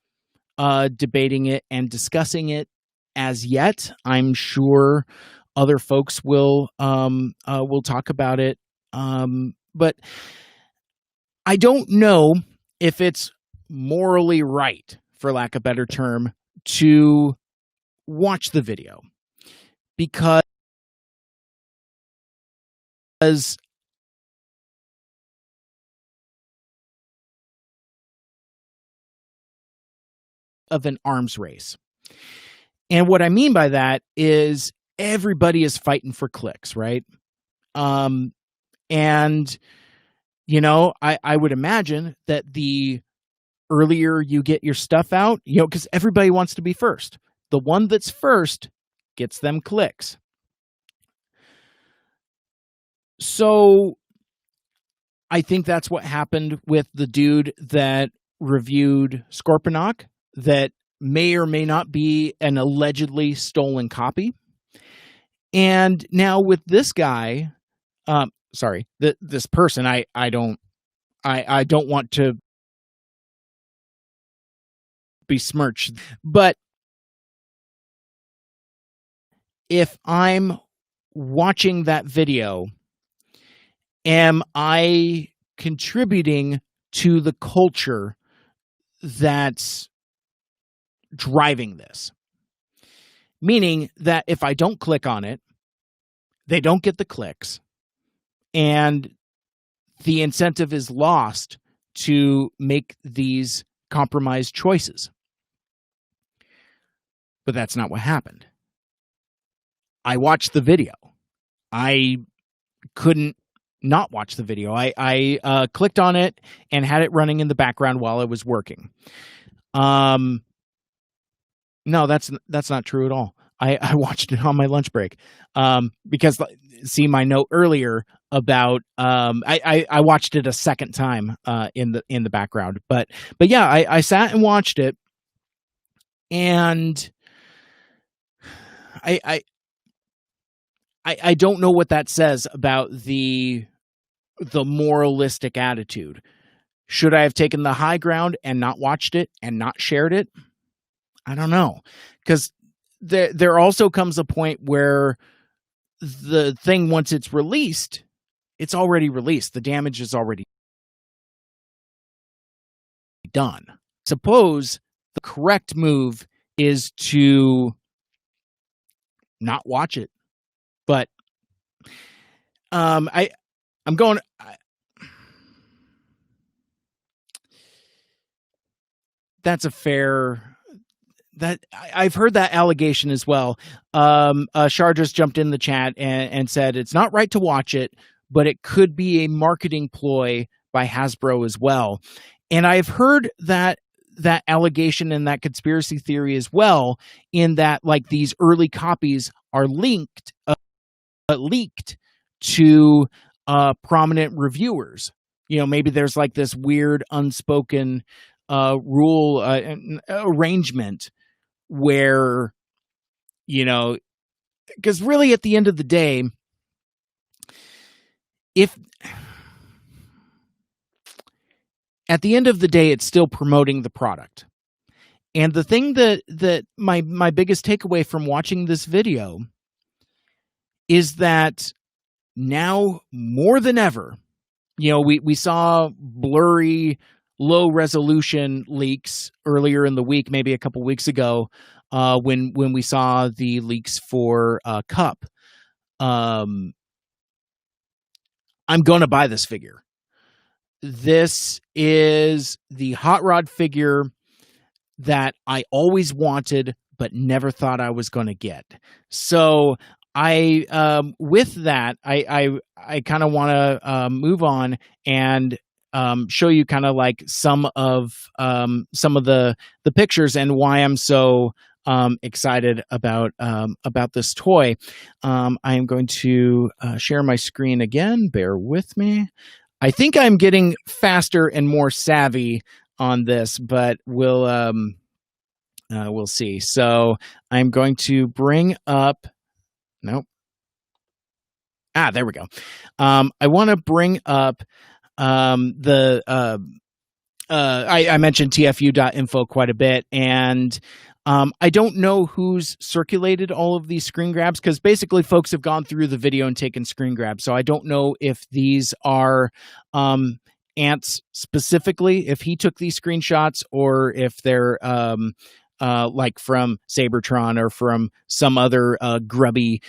debating it and discussing it as yet. I'm sure other folks will talk about it. But I don't know if it's morally right, for lack of a better term, to watch the video, because of an arms race. And what I mean by that is everybody is fighting for clicks, right? And, I would imagine that the earlier you get your stuff out, because everybody wants to be first. The one that's first gets them clicks. So I think that's what happened with the dude that reviewed Scorponok, that may or may not be an allegedly stolen copy. And now with this guy, this person, I don't want to besmirch, but if I'm watching that video, am I contributing to the culture that's driving this? Meaning that if I don't click on it, they don't get the clicks, and the incentive is lost to make these compromised choices. But that's not what happened. I watched the video. I couldn't not watch the video. I clicked on it and had it running in the background while I was working. No, that's not true at all. I watched it on my lunch break. Because see my note earlier about I watched it a second time in the background. But yeah, I sat and watched it, and I don't know what that says about the moralistic attitude. Should I have taken the high ground and not watched it and not shared it? I don't know. Because there also comes a point where the thing, once it's released, it's already released. The damage is already done. Suppose the correct move is to not watch it. But I'm going. That's a fair. That I've heard that allegation as well. Shar just jumped in the chat and said it's not right to watch it, but it could be a marketing ploy by Hasbro as well. And I've heard that allegation and that conspiracy theory as well, in that like these early copies are leaked to prominent reviewers. You know, maybe there's like this weird unspoken rule arrangement where, you know, because really at the end of the day, it's still promoting the product. And the thing that my biggest takeaway from watching this video is that now more than ever, you know, we saw blurry, low resolution leaks earlier in the week, maybe a couple weeks ago, when we saw the leaks for Cup. I'm going to buy this figure. This is the Hot Rod figure that I always wanted, but never thought I was going to get. So with that, I kind of want to move on and show you kind of like some of the pictures and why I'm so excited about this toy. I am going to share my screen again. Bear with me. I think I'm getting faster and more savvy on this, but we'll see. So I'm going to bring up. Nope. There we go. I want to bring up I mentioned tfu.info quite a bit, and I don't know who's circulated all of these screen grabs, because basically folks have gone through the video and taken screen grabs. So I don't know if these are Ants specifically, if he took these screenshots, or if they're like from Sabertron or from some other grubby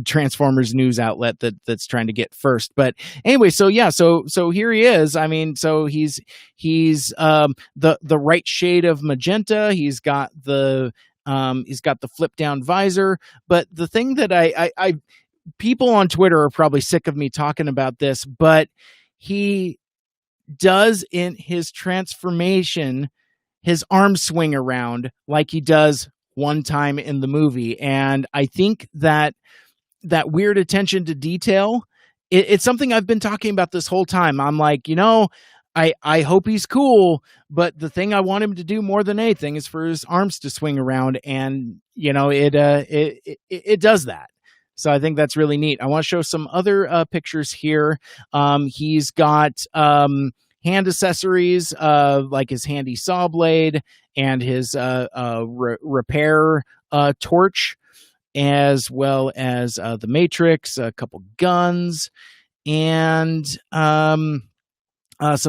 Transformers news outlet that's trying to get first. But anyway, so yeah, so here he is. I mean, so he's the right shade of magenta. He's got the flip down visor. But the thing that I people on Twitter are probably sick of me talking about this, but he does in his transformation his arm swing around like he does one time in the movie. And I think that weird attention to detail, it's something I've been talking about this whole time. I'm like, you know, I hope he's cool, but the thing I want him to do more than anything is for his arms to swing around. And, you know, it does that. So I think that's really neat. I want to show some other pictures here. He's got hand accessories, like his handy saw blade and his repair torch, as well as the Matrix, a couple guns, and some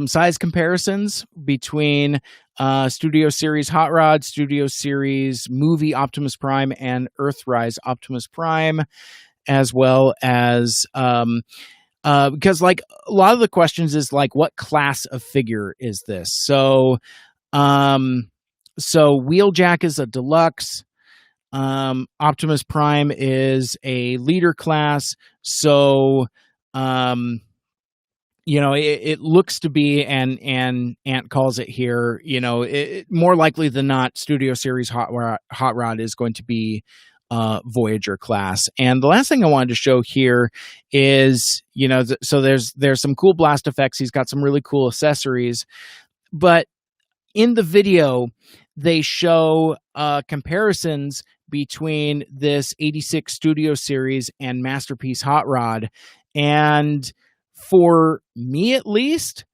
size comparisons between Studio Series Hot Rod, Studio Series Movie Optimus Prime, and Earthrise Optimus Prime, as well as because like a lot of the questions is like, what class of figure is this? So So Wheeljack is a deluxe. Optimus Prime is a leader class. So, it looks to be, and Ant calls it here, more likely than not, Studio Series Hot Rod is going to be Voyager class. And the last thing I wanted to show here is, so there's some cool blast effects. He's got some really cool accessories, but in the video, they show comparisons between this 86 Studio Series and Masterpiece Hot Rod. And for me, at least,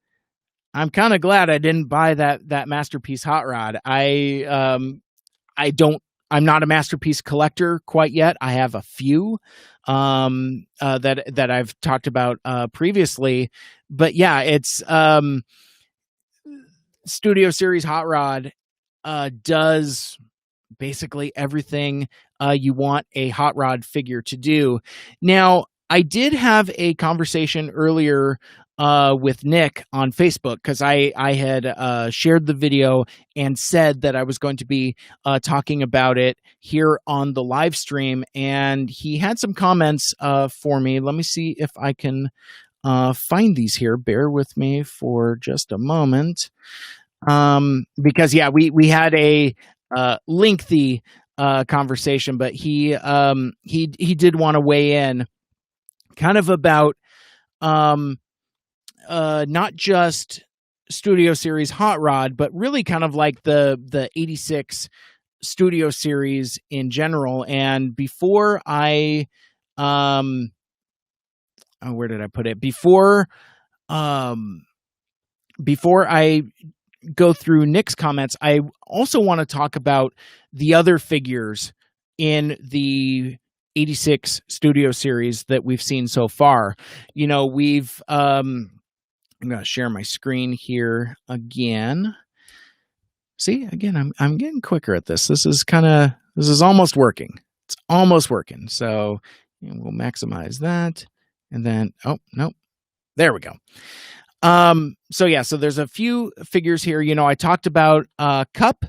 I'm kind of glad I didn't buy that Masterpiece Hot Rod. I'm not a Masterpiece collector quite yet. I have a few that I've talked about previously, but yeah, it's Studio Series Hot Rod does basically everything you want a hot rod figure to do. Now, I did have a conversation earlier with Nick on Facebook, because I had shared the video and said that I was going to be talking about it here on the live stream, and he had some comments for me. Let me see if I can find these here. Bear with me for just a moment. Because we had a lengthy conversation, but he did want to weigh in kind of about not just Studio Series Hot Rod, but really kind of like the 86 Studio Series in general. And before I where did I put it? Before I go through Nick's comments, I also want to talk about the other figures in the 86 Studio Series that we've seen so far. We've I'm going to share my screen here again. See, again, I'm getting quicker at this. This is almost working. It's almost working. So we'll maximize that, and then there we go. So there's a few figures here. I talked about Cup.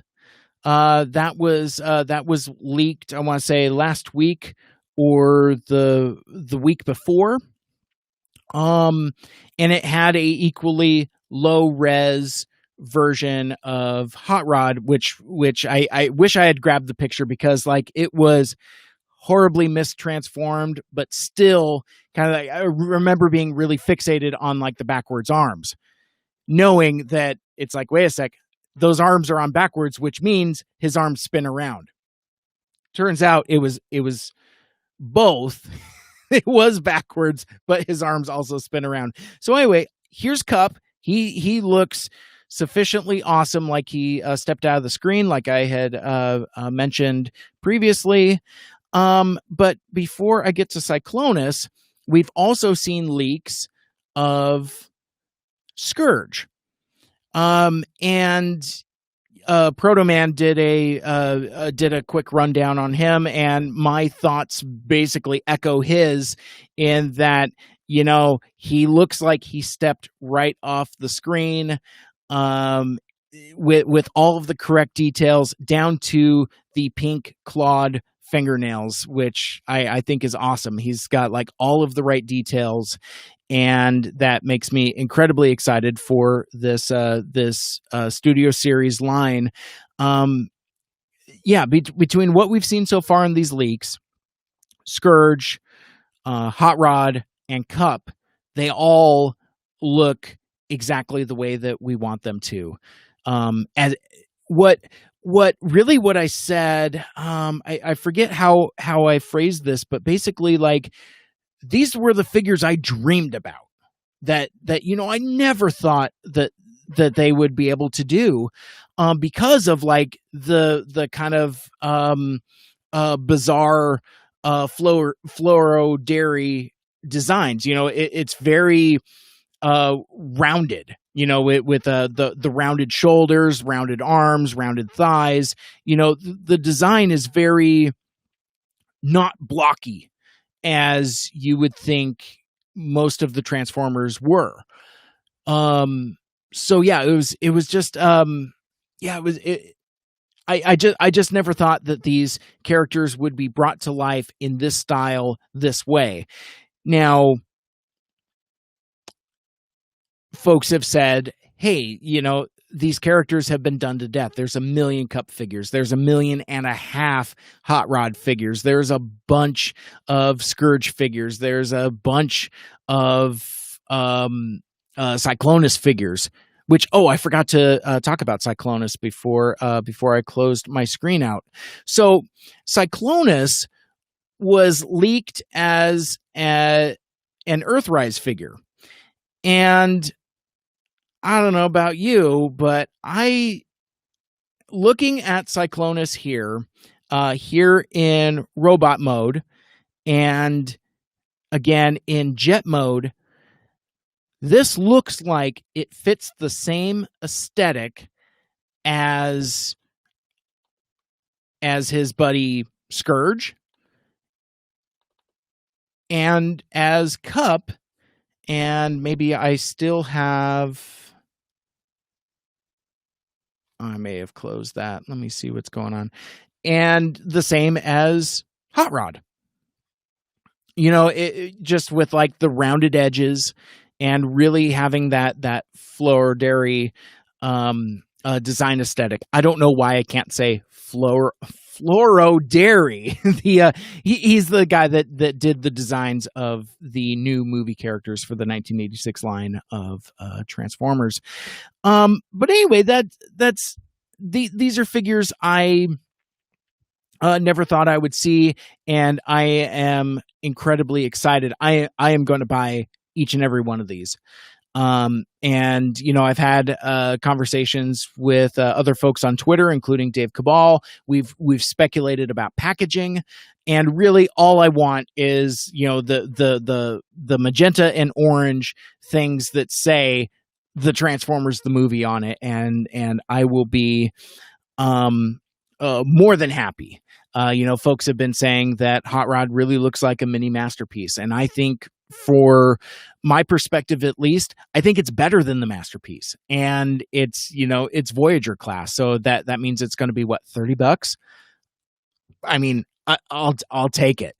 That was leaked, I want to say last week or the week before. And it had a equally low res version of Hot Rod, which I wish I had grabbed the picture, because it was horribly mistransformed, but still kind of I remember being really fixated on the backwards arms, knowing that it's wait a sec, those arms are on backwards, which means his arms spin around. Turns out it was both. It was backwards, but his arms also spin around. So anyway, here's Cup. He looks sufficiently awesome, like he stepped out of the screen, like I had mentioned previously. But before I get to Cyclonus, we've also seen leaks of Scourge. And Proto Man did a quick rundown on him, and my thoughts basically echo his, in that he looks like he stepped right off the screen, with all of the correct details, down to the pink clawed fingernails, which I think is awesome. He's got all of the right details, and that makes me incredibly excited for this Studio Series line. Between what we've seen so far in these leaks, Scourge, Hot Rod, and Cup, they all look exactly the way that we want them to. As what I said, I forget how I phrased this, but basically these were the figures I dreamed about, that I never thought that they would be able to do, because of the kind of bizarre fluoro dairy designs. It's very rounded, with the rounded shoulders, rounded arms, rounded thighs. The design is very not blocky, as you would think most of the Transformers were. It was just yeah, it was. I just never thought that these characters would be brought to life in this style, this way. Now, folks have said, hey, these characters have been done to death. There's 1 million Cup figures. There's 1.5 million Hot Rod figures. There's a bunch of Scourge figures. There's a bunch of Cyclonus figures. Which, I forgot to talk about Cyclonus before I closed my screen out. So Cyclonus was leaked as an Earthrise figure. And I don't know about you, but looking at Cyclonus here in robot mode, and again in jet mode, this looks like it fits the same aesthetic as his buddy Scourge and as Cup, and maybe I still have... I may have closed that. Let me see what's going on. And the same as Hot Rod. It just with like the rounded edges and really having that fluoro-dairy design aesthetic. I don't know why I can't say fluoro-dairy. He's the guy that did the designs of the new movie characters for the 1986 line of Transformers. But anyway, these are figures I never thought I would see, and I am incredibly excited. I am going to buy each and every one of these. And I've had conversations with other folks on Twitter, including Dave Cabal. We've speculated about packaging, and really all I want is the magenta and orange things that say the Transformers the movie on it, and I will be more than happy. Folks have been saying that Hot Rod really looks like a mini masterpiece, and I think, for my perspective at least, I think it's better than the masterpiece. And it's Voyager class, so that means it's going to be what, $30? I mean, I'll take it.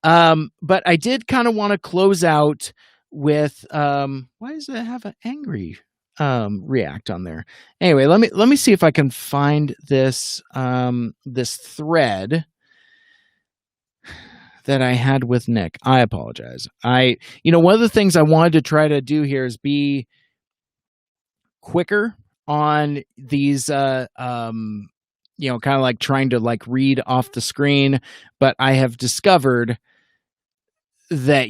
But I did kind of want to close out with why does it have an angry react on there? Anyway, let me see if I can find this this thread that I had with Nick. I apologize. One of the things I wanted to try to do here is be quicker on these kind of like trying to like read off the screen, but I have discovered that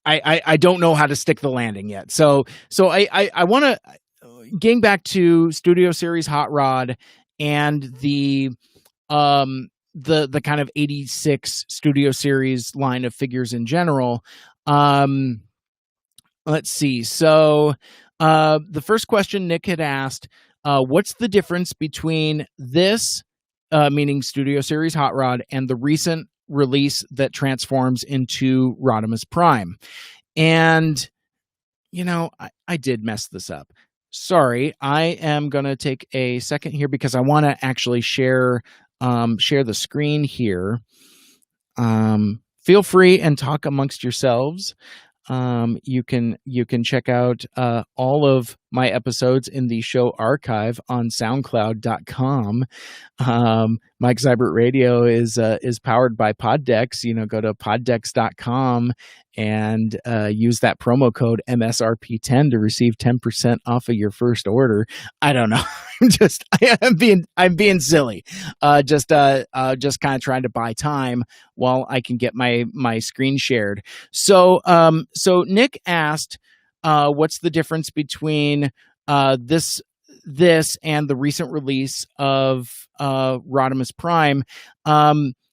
I don't know how to stick the landing yet. So I want to, getting back to Studio Series Hot Rod and the kind of 86 Studio Series line of figures in general. Let's see. So the first question Nick had asked, what's the difference between this, meaning Studio Series Hot Rod, and the recent release that transforms into Rodimus Prime? And, I did mess this up. Sorry, I am going to take a second here because I want to actually share the screen here. Feel free and talk amongst yourselves. You can check out all of my episodes in the show archive on SoundCloud.com. Mike Zybert Radio is powered by Poddex. Go to poddex.com and use that promo code MSRP10 to receive 10% off of your first order. I don't know. I'm being silly. Just kind of trying to buy time while I can get my screen shared. So Nick asked, what's the difference between this and the recent release of Rodimus Prime?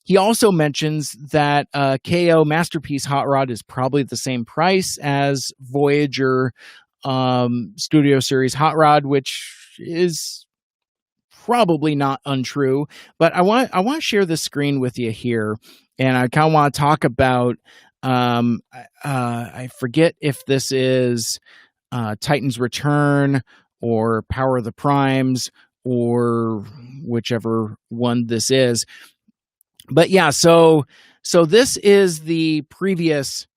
He also mentions that KO Masterpiece Hot Rod is probably the same price as Voyager Studio Series Hot Rod, which is probably not untrue. But I want to share this screen with you here, and I kind of want to talk about. I forget if this is Titan's Return or Power of the Primes, or whichever one this is. But yeah, so this is the previous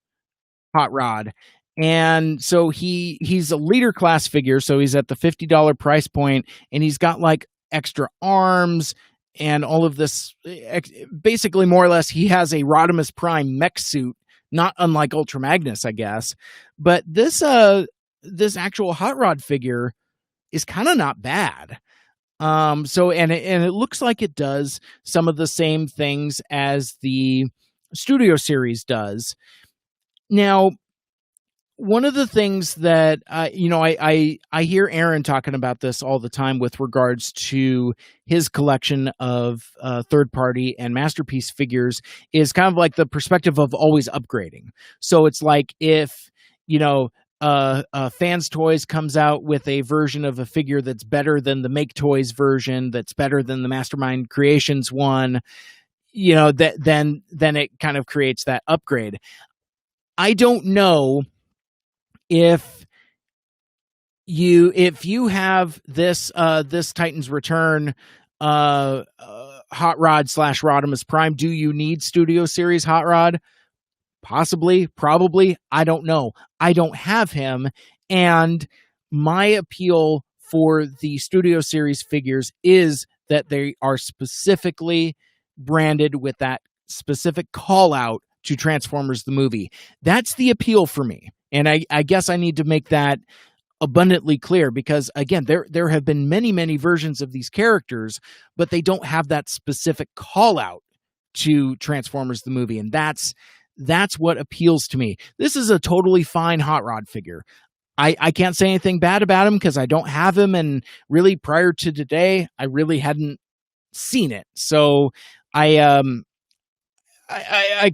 Hot Rod. And so he's a leader class figure, so he's at the $50 price point, and he's got like extra arms and all of this. Basically, more or less, he has a Rodimus Prime mech suit, not unlike Ultra Magnus, I guess. But this actual Hot Rod figure is kind of not bad. So it looks like it does some of the same things as the Studio Series does. Now, one of the things that I hear Aaron talking about this all the time with regards to his collection of third-party and masterpiece figures is kind of like the perspective of always upgrading. So it's like if Fans Toys comes out with a version of a figure that's better than the Make Toys version, that's better than the Mastermind Creations one, then it kind of creates that upgrade. I don't know if you have this Titan's Return Hot Rod / Rodimus Prime, do you need Studio Series Hot Rod? Possibly, probably. I don't know. I don't have him, and my appeal for the Studio Series figures is that they are specifically branded with that specific call out to Transformers the movie. That's the appeal for me. And I guess I need to make that abundantly clear, because again, there have been many, many versions of these characters, but they don't have that specific call out to Transformers the movie. And that's what appeals to me. This is a totally fine Hot Rod figure. I can't say anything bad about him because I don't have him. And really prior to today, I really hadn't seen it. So I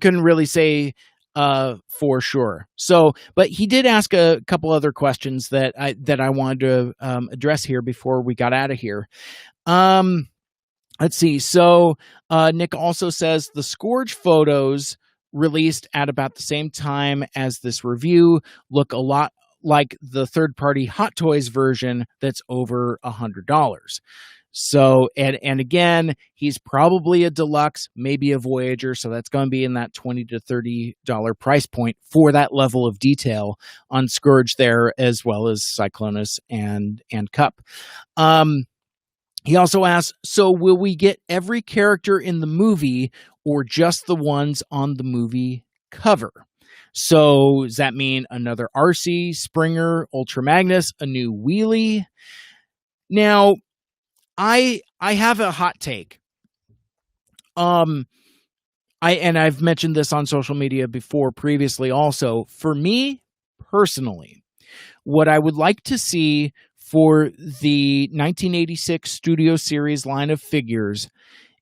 couldn't really say for sure. So, but he did ask a couple other questions that I wanted to address here before we got out of here. Let's see. So Nick also says the Scourge photos released at about the same time as this review look a lot like the third-party Hot Toys version that's over $100. So, and again, he's probably a deluxe, maybe a Voyager, so that's going to be in that $20 to $30 price point for that level of detail on Scourge there, as well as Cyclonus and Cup. He also asks, so will we get every character in the movie or just the ones on the movie cover? So does that mean another RC, Springer, Ultra Magnus, a new Wheelie? Now, I have a hot take. I've mentioned this on social media before previously also. For me personally, what I would like to see for the 1986 Studio Series line of figures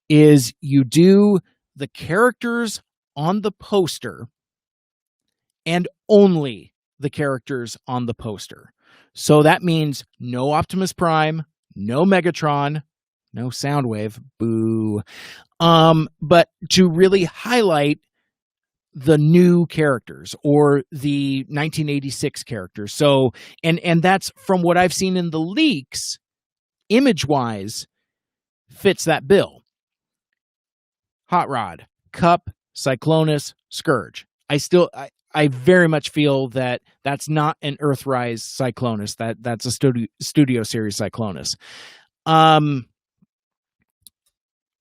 is you do the characters on the poster and only the characters on the poster. So that means no Optimus Prime, no Megatron, no Soundwave, boo. But to really highlight the new characters or the 1986 characters. So, and that's from what I've seen in the leaks, image-wise, fits that bill. Hot Rod, Cup, Cyclonus, Scourge. I very much feel that that's not an Earthrise Cyclonus. That's a Studio Series Cyclonus.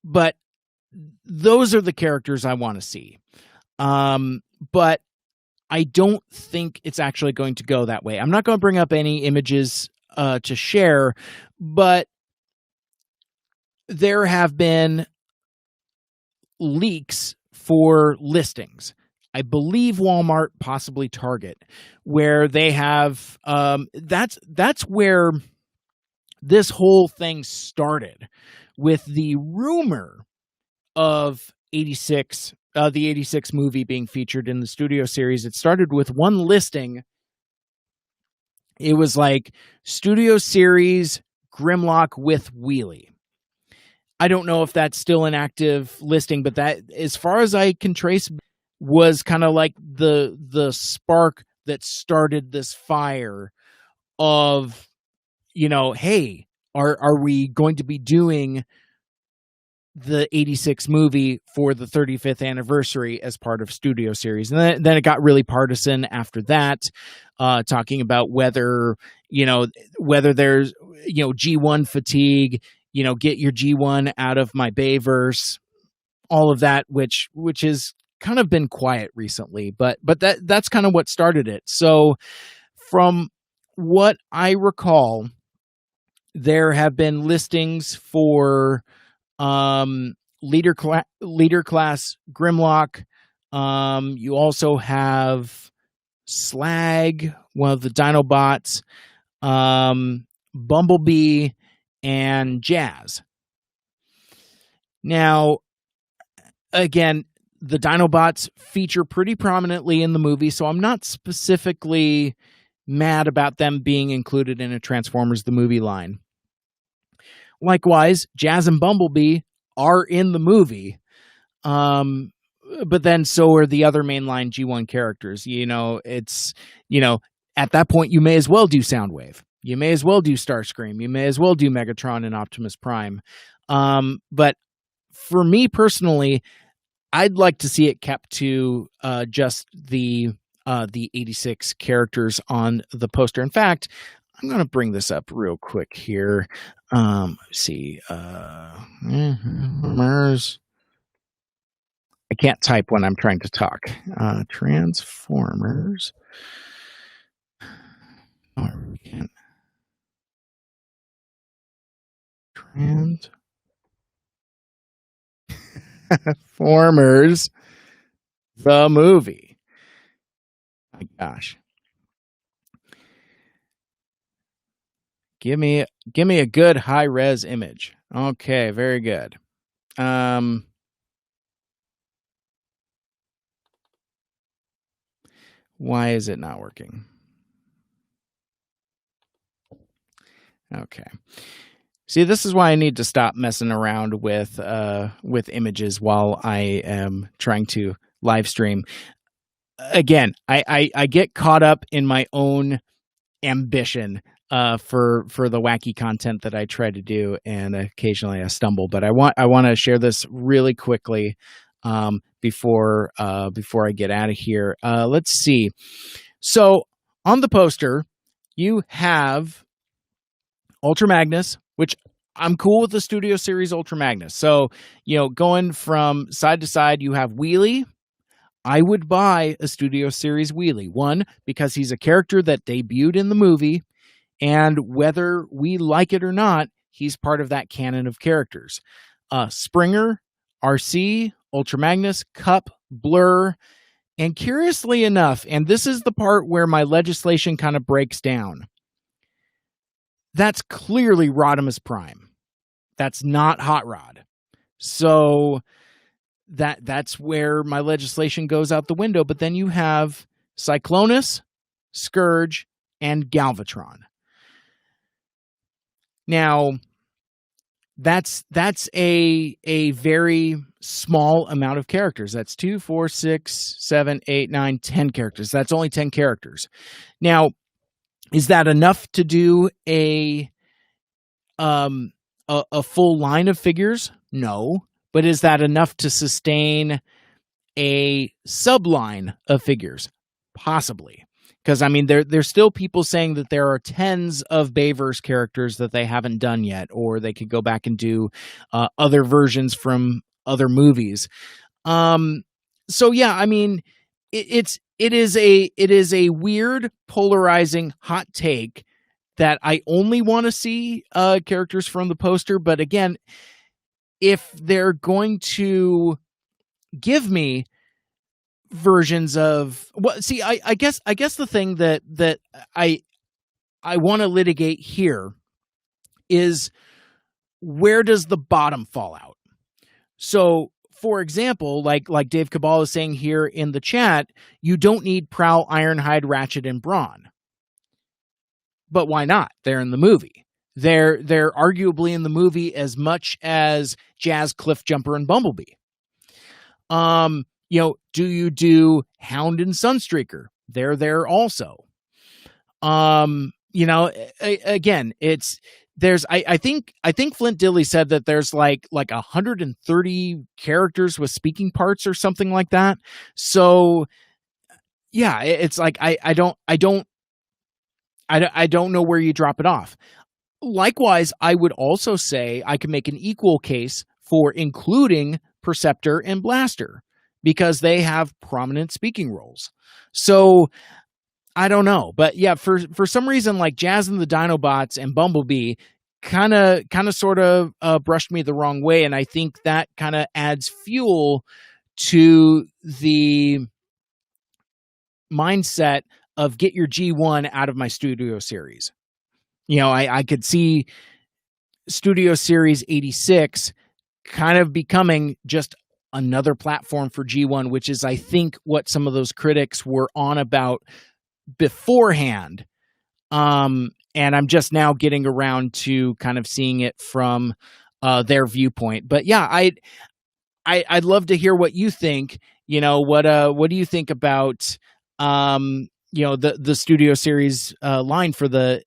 But those are the characters I want to see. But I don't think it's actually going to go that way. I'm not going to bring up any images to share, but there have been leaks for listings. I believe Walmart, possibly Target, where they have that's where this whole thing started, with the rumor of the 86 movie being featured in the Studio Series. It started with one listing. It was like Studio Series Grimlock with Wheelie. I don't know if that's still an active listing, but that, as far as I can trace, was kind of like the spark that started this fire of hey, are we going to be doing the 86 movie for the 35th anniversary as part of studio series? And then it got really partisan after that, talking about whether there's, G1 fatigue, get your G1 out of my Bayverse, all of that, which has kind of been quiet recently, but that's kind of what started it. So from what I recall, there have been listings for leader class Grimlock. You also have Slag, one of the Dinobots, Bumblebee, and Jazz. Now, again, the Dinobots feature pretty prominently in the movie, so I'm not specifically mad about them being included in a Transformers the movie line. Likewise, Jazz and Bumblebee are in the movie, but then so are the other mainline G1 characters. It's, at that point, you may as well do Soundwave. You may as well do Starscream. You may as well do Megatron and Optimus Prime. But for me personally, I'd like to see it kept to just the 86 characters on the poster. In fact, I'm going to bring this up real quick here. Let's see. Transformers. I can't type when I'm trying to talk. Transformers. Oh, we can't. Transformers. The movie. My gosh. Give me a good high res image. Okay, very good. Why is it not working? Okay. See, this is why I need to stop messing around with images while I am trying to live stream. Again, I get caught up in my own ambition for the wacky content that I try to do, and occasionally I stumble. But I want to share this really quickly before I get out of here. Let's see. So on the poster, you have Ultra Magnus, which I'm cool with the Studio Series Ultra Magnus. So, going from side to side, you have Wheelie. I would buy a Studio Series Wheelie. One, because he's a character that debuted in the movie, and whether we like it or not, he's part of that canon of characters. Springer, RC, Ultra Magnus, Cup, Blur, and curiously enough, and this is the part where my legislation kind of breaks down, that's clearly Rodimus Prime. That's not Hot Rod. So that's where my legislation goes out the window. But then you have Cyclonus, Scourge, and Galvatron. Now, that's a very small amount of characters. That's 2, 4, 6, 7, 8, 9, 10 characters. That's only 10 characters. Now, is that enough to do a full line of figures? No. But is that enough to sustain a subline of figures? Possibly. Because, I mean, there's still people saying that there are tens of Bayverse characters that they haven't done yet, or they could go back and do other versions from other movies. So, yeah, I mean, it is a weird, polarizing hot take that I only want to see characters from the poster. But again, if they're going to give me versions of, well, see, I guess the thing that I want to litigate here is, where does the bottom fall out? So, for example, like Dave Cabal is saying here in the chat, you don't need Prowl, Ironhide, Ratchet, and Brawn. But why not? They're in the movie. They're arguably in the movie as much as Jazz, Cliffjumper, and Bumblebee. Do you do Hound and Sunstreaker? They're there also. again, I think Flint Dilley said that there's like 130 characters with speaking parts or something like that. So yeah, it's like I don't know where you drop it off. Likewise, I would also say I can make an equal case for including Perceptor and Blaster because they have prominent speaking roles. So I don't know, but yeah, for some reason, like Jazz and the Dinobots and Bumblebee kind of sort of brushed me the wrong way, and I think that kind of adds fuel to the mindset of get your G1 out of my Studio Series. I could see Studio Series 86 kind of becoming just another platform for G1, which is, I think, what some of those critics were on about beforehand. And I'm just now getting around to kind of seeing it from their viewpoint. But yeah, I'd love to hear what you think. What do you think about the Studio Series line for the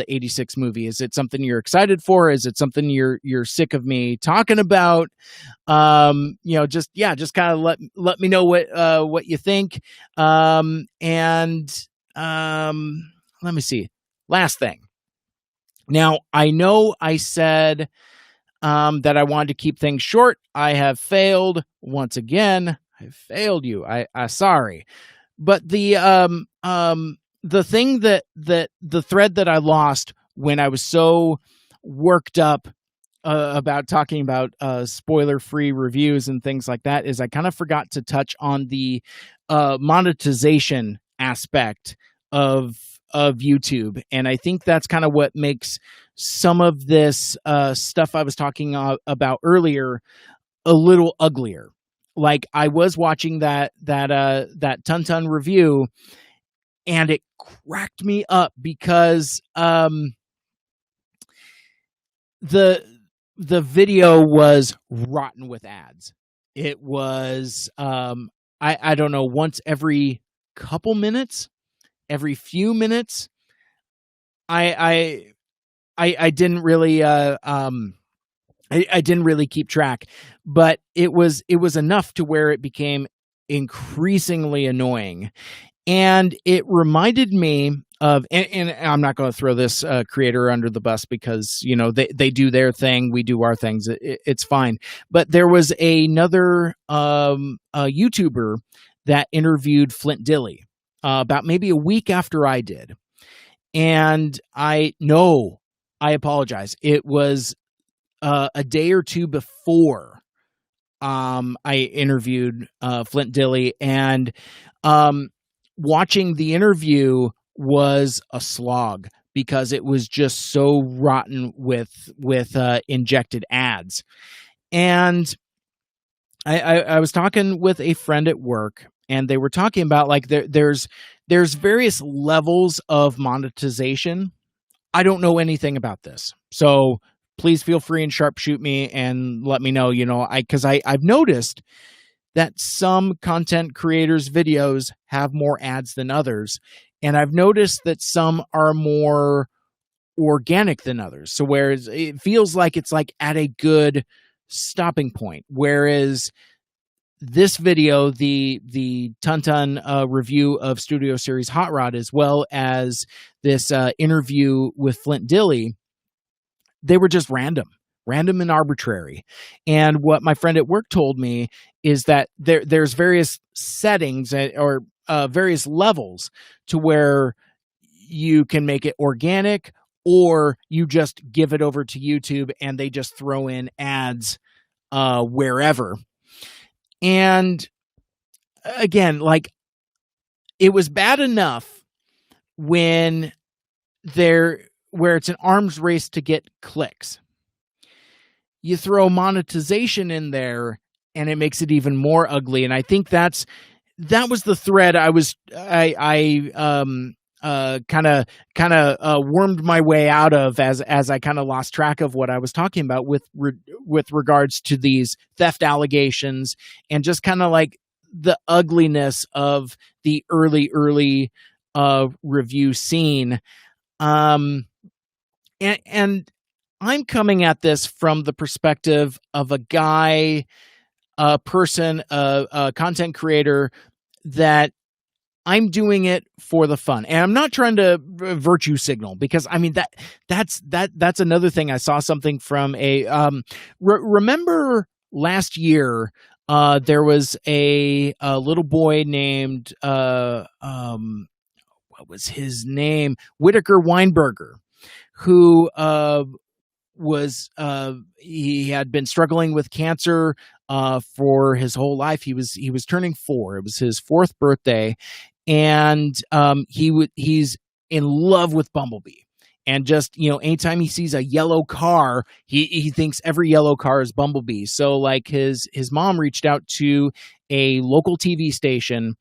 86 movie? Is it something you're excited for? Is it something you're sick of me talking about? Just kind of let me know what you think. Let me see. Last thing. Now, I know I said that I wanted to keep things short. I have failed once again. I failed you. I sorry. But the thing that the thread that I lost when I was so worked up about talking about spoiler-free reviews and things like that is I kind of forgot to touch on the monetization aspect of YouTube, and I think that's kind of what makes some of this stuff I was talking about earlier a little uglier. Like I was watching that Ton review, and it cracked me up because the video was rotten with ads. It was I don't know, once every couple minutes, every few minutes. I didn't really I didn't really keep track, but it was enough to where it became increasingly annoying. And it reminded me of, and I'm not going to throw this creator under the bus because, they do their thing. We do our things. It's fine. But there was another YouTuber that interviewed Flint Dilley about maybe a week after I did. And I apologize. It was a day or two before I interviewed Flint Dilley, and watching the interview was a slog because it was just so rotten with injected ads. And I was talking with a friend at work, and they were talking about like there's various levels of monetization. I don't know anything about this, so please feel free and sharpshoot me and let me know. Because I've noticed that some content creators' videos have more ads than others, and I've noticed that some are more organic than others. So whereas it feels like it's like at a good stopping point, whereas this video, the Ton review of Studio Series Hot Rod, as well as this interview with Flint Dilley, they were just random and arbitrary. And what my friend at work told me is that there's various settings or various levels to where you can make it organic, or you just give it over to YouTube and they just throw in ads wherever. And again, like, it was bad enough when where it's an arms race to get clicks. You throw monetization in there and it makes it even more ugly. And I think that was the thread I kind of wormed my way out of as I kind of lost track of what I was talking about with regards to these theft allegations and just kind of like the ugliness of the early review scene. Um, and I'm coming at this from the perspective of a guy, a person, a content creator that I'm doing it for the fun. And I'm not trying to virtue signal, because I mean that's another thing. I saw something from a remember last year there was a little boy named what was his name? Whitaker Weinberger, who was he had been struggling with cancer for his whole life. He was turning 4. It was his 4th birthday, and he's in love with Bumblebee. And just, anytime he sees a yellow car, he thinks every yellow car is Bumblebee. So like his mom reached out to a local TV station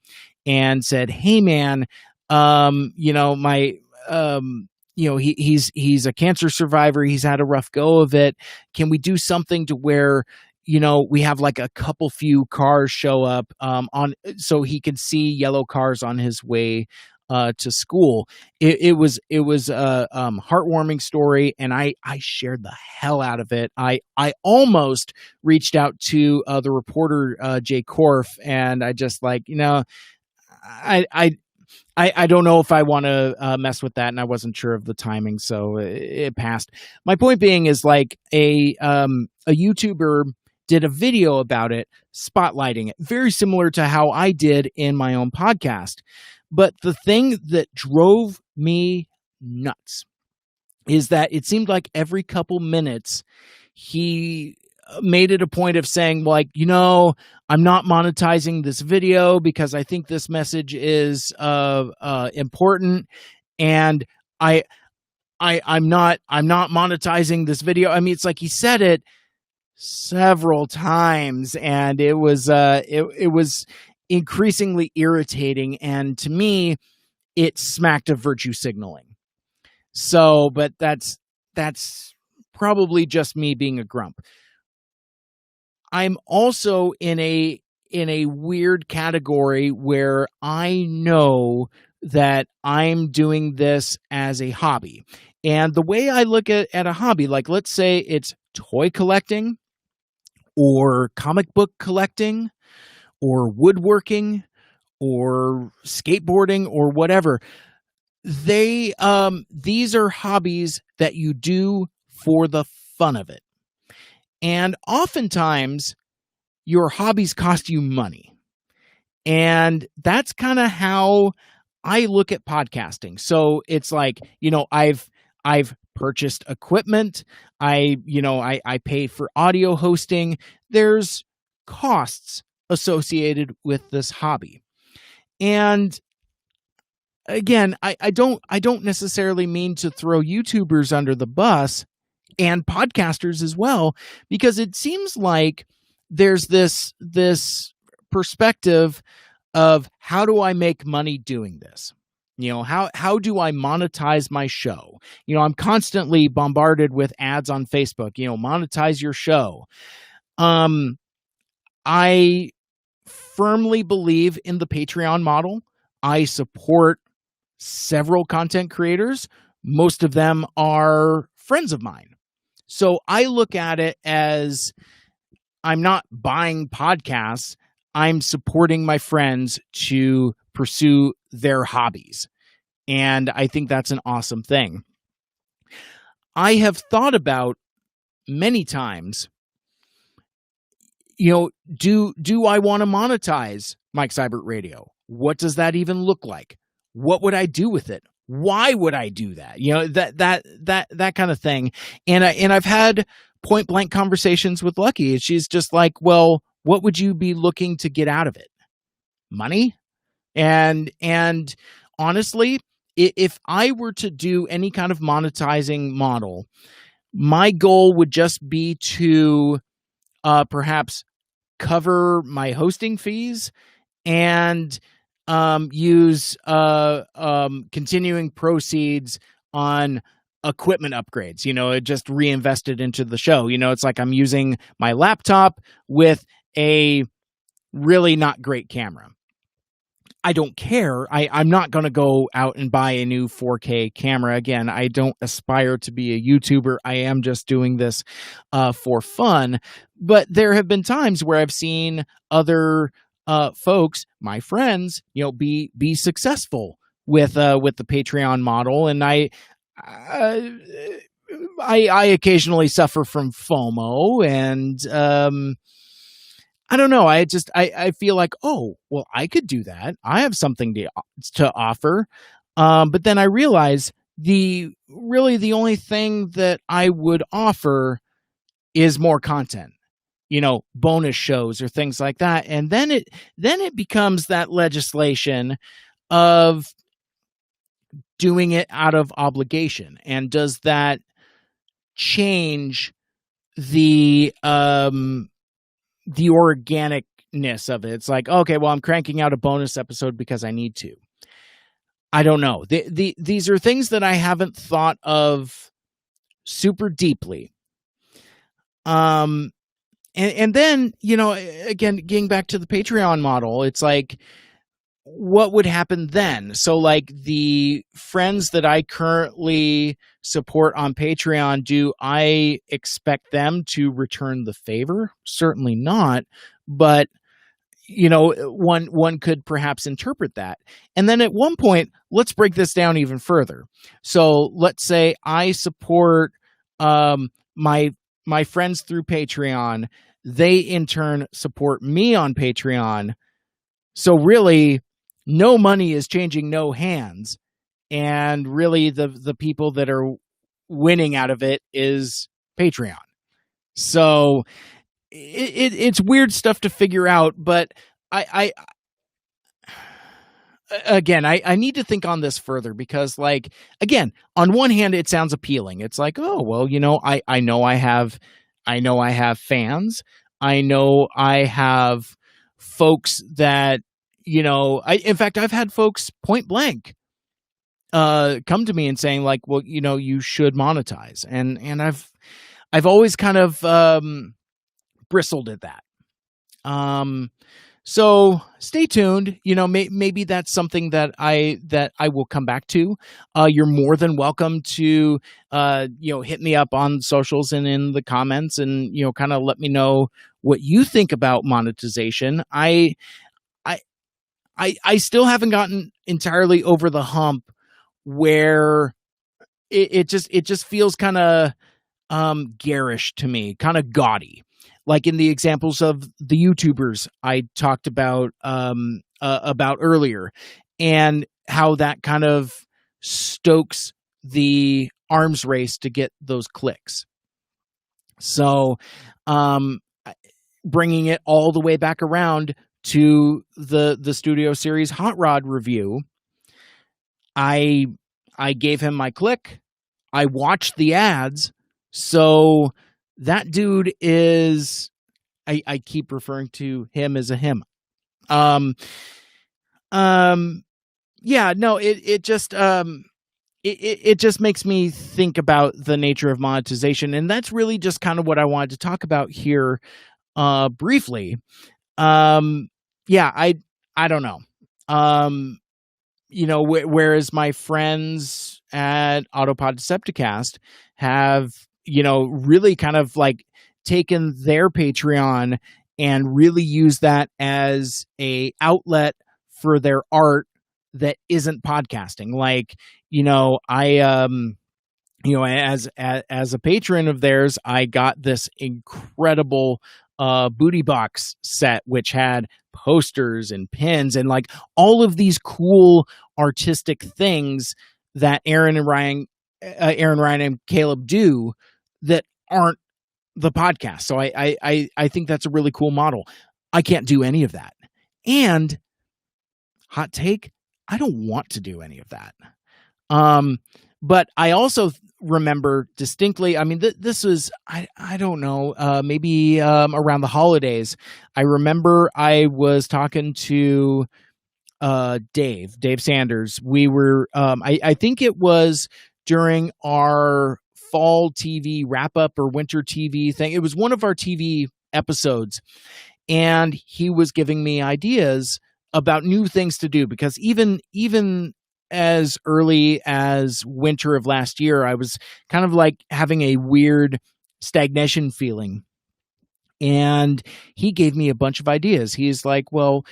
and said, "Hey man, my he's a cancer survivor. He's had a rough go of it. Can we do something to where, we have like a few cars show up on, so he can see yellow cars on his way to school?" It was a heartwarming story, and I shared the hell out of it. I almost reached out to the reporter Jay Korf, and I just like, I don't know if I want to mess with that, and I wasn't sure of the timing, so it passed. My point being is like a YouTuber did a video about it, spotlighting it, very similar to how I did in my own podcast. But the thing that drove me nuts is that it seemed like every couple minutes he made it a point of saying, like, I'm not monetizing this video because I think this message is important, and I'm not monetizing this video. I mean, it's like he said it several times, and it was it was increasingly irritating, and to me it smacked of virtue signaling. So, but that's probably just me being a grump. I'm also in a weird category where I know that I'm doing this as a hobby. And the way I look at a hobby, like let's say it's toy collecting or comic book collecting or woodworking or skateboarding or whatever, these are hobbies that you do for the fun of it. And oftentimes your hobbies cost you money. And that's kind of how I look at podcasting. So it's like, I've purchased equipment. I pay for audio hosting. There's costs associated with this hobby. And again, I don't necessarily mean to throw YouTubers under the bus, and podcasters as well, because it seems like there's this perspective of, how do I make money doing this? How do I monetize my show? I'm constantly bombarded with ads on Facebook, monetize your show. I firmly believe in the Patreon model. I support several content creators. Most of them are friends of mine. So I look at it as, I'm not buying podcasts. I'm supporting my friends to pursue their hobbies. And I think that's an awesome thing. I have thought about many times, do I want to monetize Mike Seibert Radio? What does that even look like? What would I do with it? Why would I do that? That kind of thing. And I've had point blank conversations with Lucky. She's just like, well, what would you be looking to get out of it? Money? And honestly, if I were to do any kind of monetizing model, my goal would just be to perhaps cover my hosting fees and use continuing proceeds on equipment upgrades, just reinvested into the show. It's like I'm using my laptop with a really not great camera. I don't care. I'm not going to go out and buy a new 4K camera. Again, I don't aspire to be a YouTuber. I am just doing this for fun. But there have been times where I've seen other folks, my friends, be successful with the Patreon model, and uh, I occasionally suffer from FOMO, and I don't know. I feel like, oh, well, I could do that. I have something to offer. But then I realize the only thing that I would offer is more content, bonus shows or things like that. And then it becomes that legislation of doing it out of obligation. And does that change the organicness of it? It's like, okay, well, I'm cranking out a bonus episode because I need to. I don't know. These are things that I haven't thought of super deeply. And then, again, getting back to the Patreon model, it's like, what would happen then? So, like, the friends that I currently support on Patreon, do I expect them to return the favor? Certainly not. But, one could perhaps interpret that. And then at one point, let's break this down even further. So let's say I support my friends through Patreon. They in turn support me on Patreon. So really, no money is changing no hands. And really, the people that are winning out of it is Patreon. So it's weird stuff to figure out, but I need to think on this further, because, like, again, on one hand, it sounds appealing. It's like, oh, well, I know I have fans. I know I have folks that, in fact, I've had folks point blank come to me and saying, like, well, you should monetize. And I've always kind of bristled at that. So stay tuned. Maybe that's something that I will come back to. You're more than welcome to hit me up on socials and in the comments, and kind of let me know what you think about monetization. I still haven't gotten entirely over the hump where it just feels kind of garish to me, kind of gaudy. Like in the examples of the YouTubers I talked about earlier, and how that kind of stokes the arms race to get those clicks. So, bringing it all the way back around to the Studio Series Hot Rod review, I gave him my click. I watched the ads, so that dude is, I keep referring to him as a him. Yeah, no, it just makes me think about the nature of monetization, and that's really just kind of what I wanted to talk about here, briefly. Yeah, I don't know. Whereas my friends at Autopod Decepticast have, really kind of like taken their Patreon and really use that as a outlet for their art that isn't podcasting. Like, as a patron of theirs, I got this incredible booty box set, which had posters and pins and like all of these cool artistic things that Aaron Ryan and Caleb do that aren't the podcast. So I think that's a really cool model. I can't do any of that. And hot take, I don't want to do any of that. But I also remember distinctly, I mean, this was, I don't know, maybe around the holidays. I remember I was talking to Dave Sanders. We were, I think it was during our fall TV wrap up or winter TV thing. It was one of our TV episodes, and he was giving me ideas about new things to do, because even as early as winter of last year, I was kind of like having a weird stagnation feeling. And he gave me a bunch of ideas. He's like, well,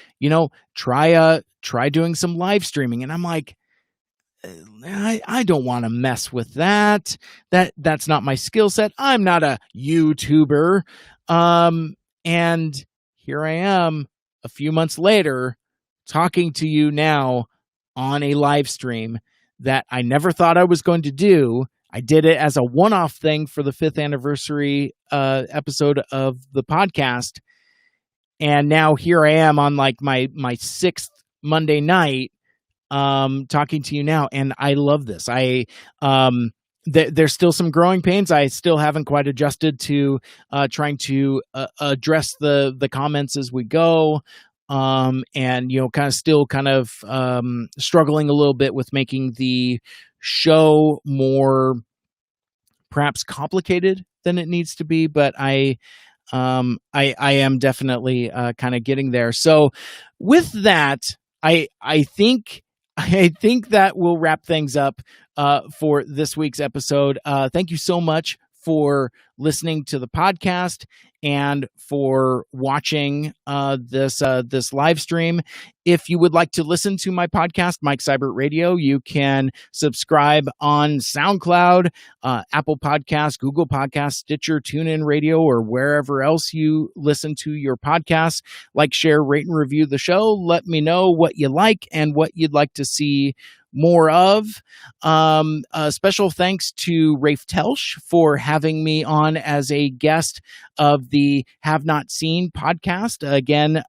try doing some live streaming. And I'm like, I don't want to mess with that. That's not my skill set. I'm not a YouTuber. And here I am a few months later talking to you now on a live stream that I never thought I was going to do. I did it as a one-off thing for the 5th anniversary episode of the podcast. And now here I am on like my 6th Monday night talking to you now, and I love this. There's still some growing pains. I still haven't quite adjusted to trying to address the comments as we go, and kind of struggling a little bit with making the show more perhaps complicated than it needs to be. But I am definitely kind of getting there. So with that, I think that will wrap things up for this week's episode. Thank you so much for listening to the podcast and for watching this live stream. If you would like to listen to my podcast, Mike Seibert Radio, you can subscribe on SoundCloud, Apple Podcasts, Google Podcasts, Stitcher, TuneIn Radio, or wherever else you listen to your podcasts. Like, share, rate, and review the show. Let me know what you like and what you'd like to see more of. Special thanks to Rafe Telsch for having me on as a guest of the Have Not Seen podcast. Again,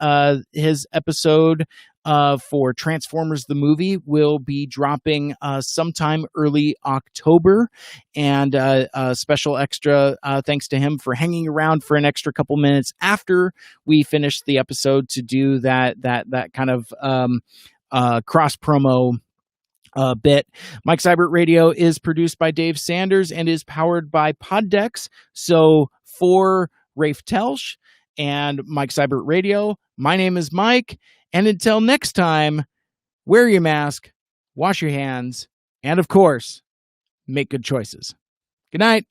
his episode for Transformers the movie will be dropping sometime early October, and a special extra thanks to him for hanging around for an extra couple minutes after we finished the episode to do that kind of cross promo bit. Mike Seibert Radio is produced by Dave Sanders and is powered by Poddex. So for Rafe Telsch and Mike Seibert Radio, my name is Mike. And until next time, wear your mask, wash your hands, and of course, make good choices. Good night.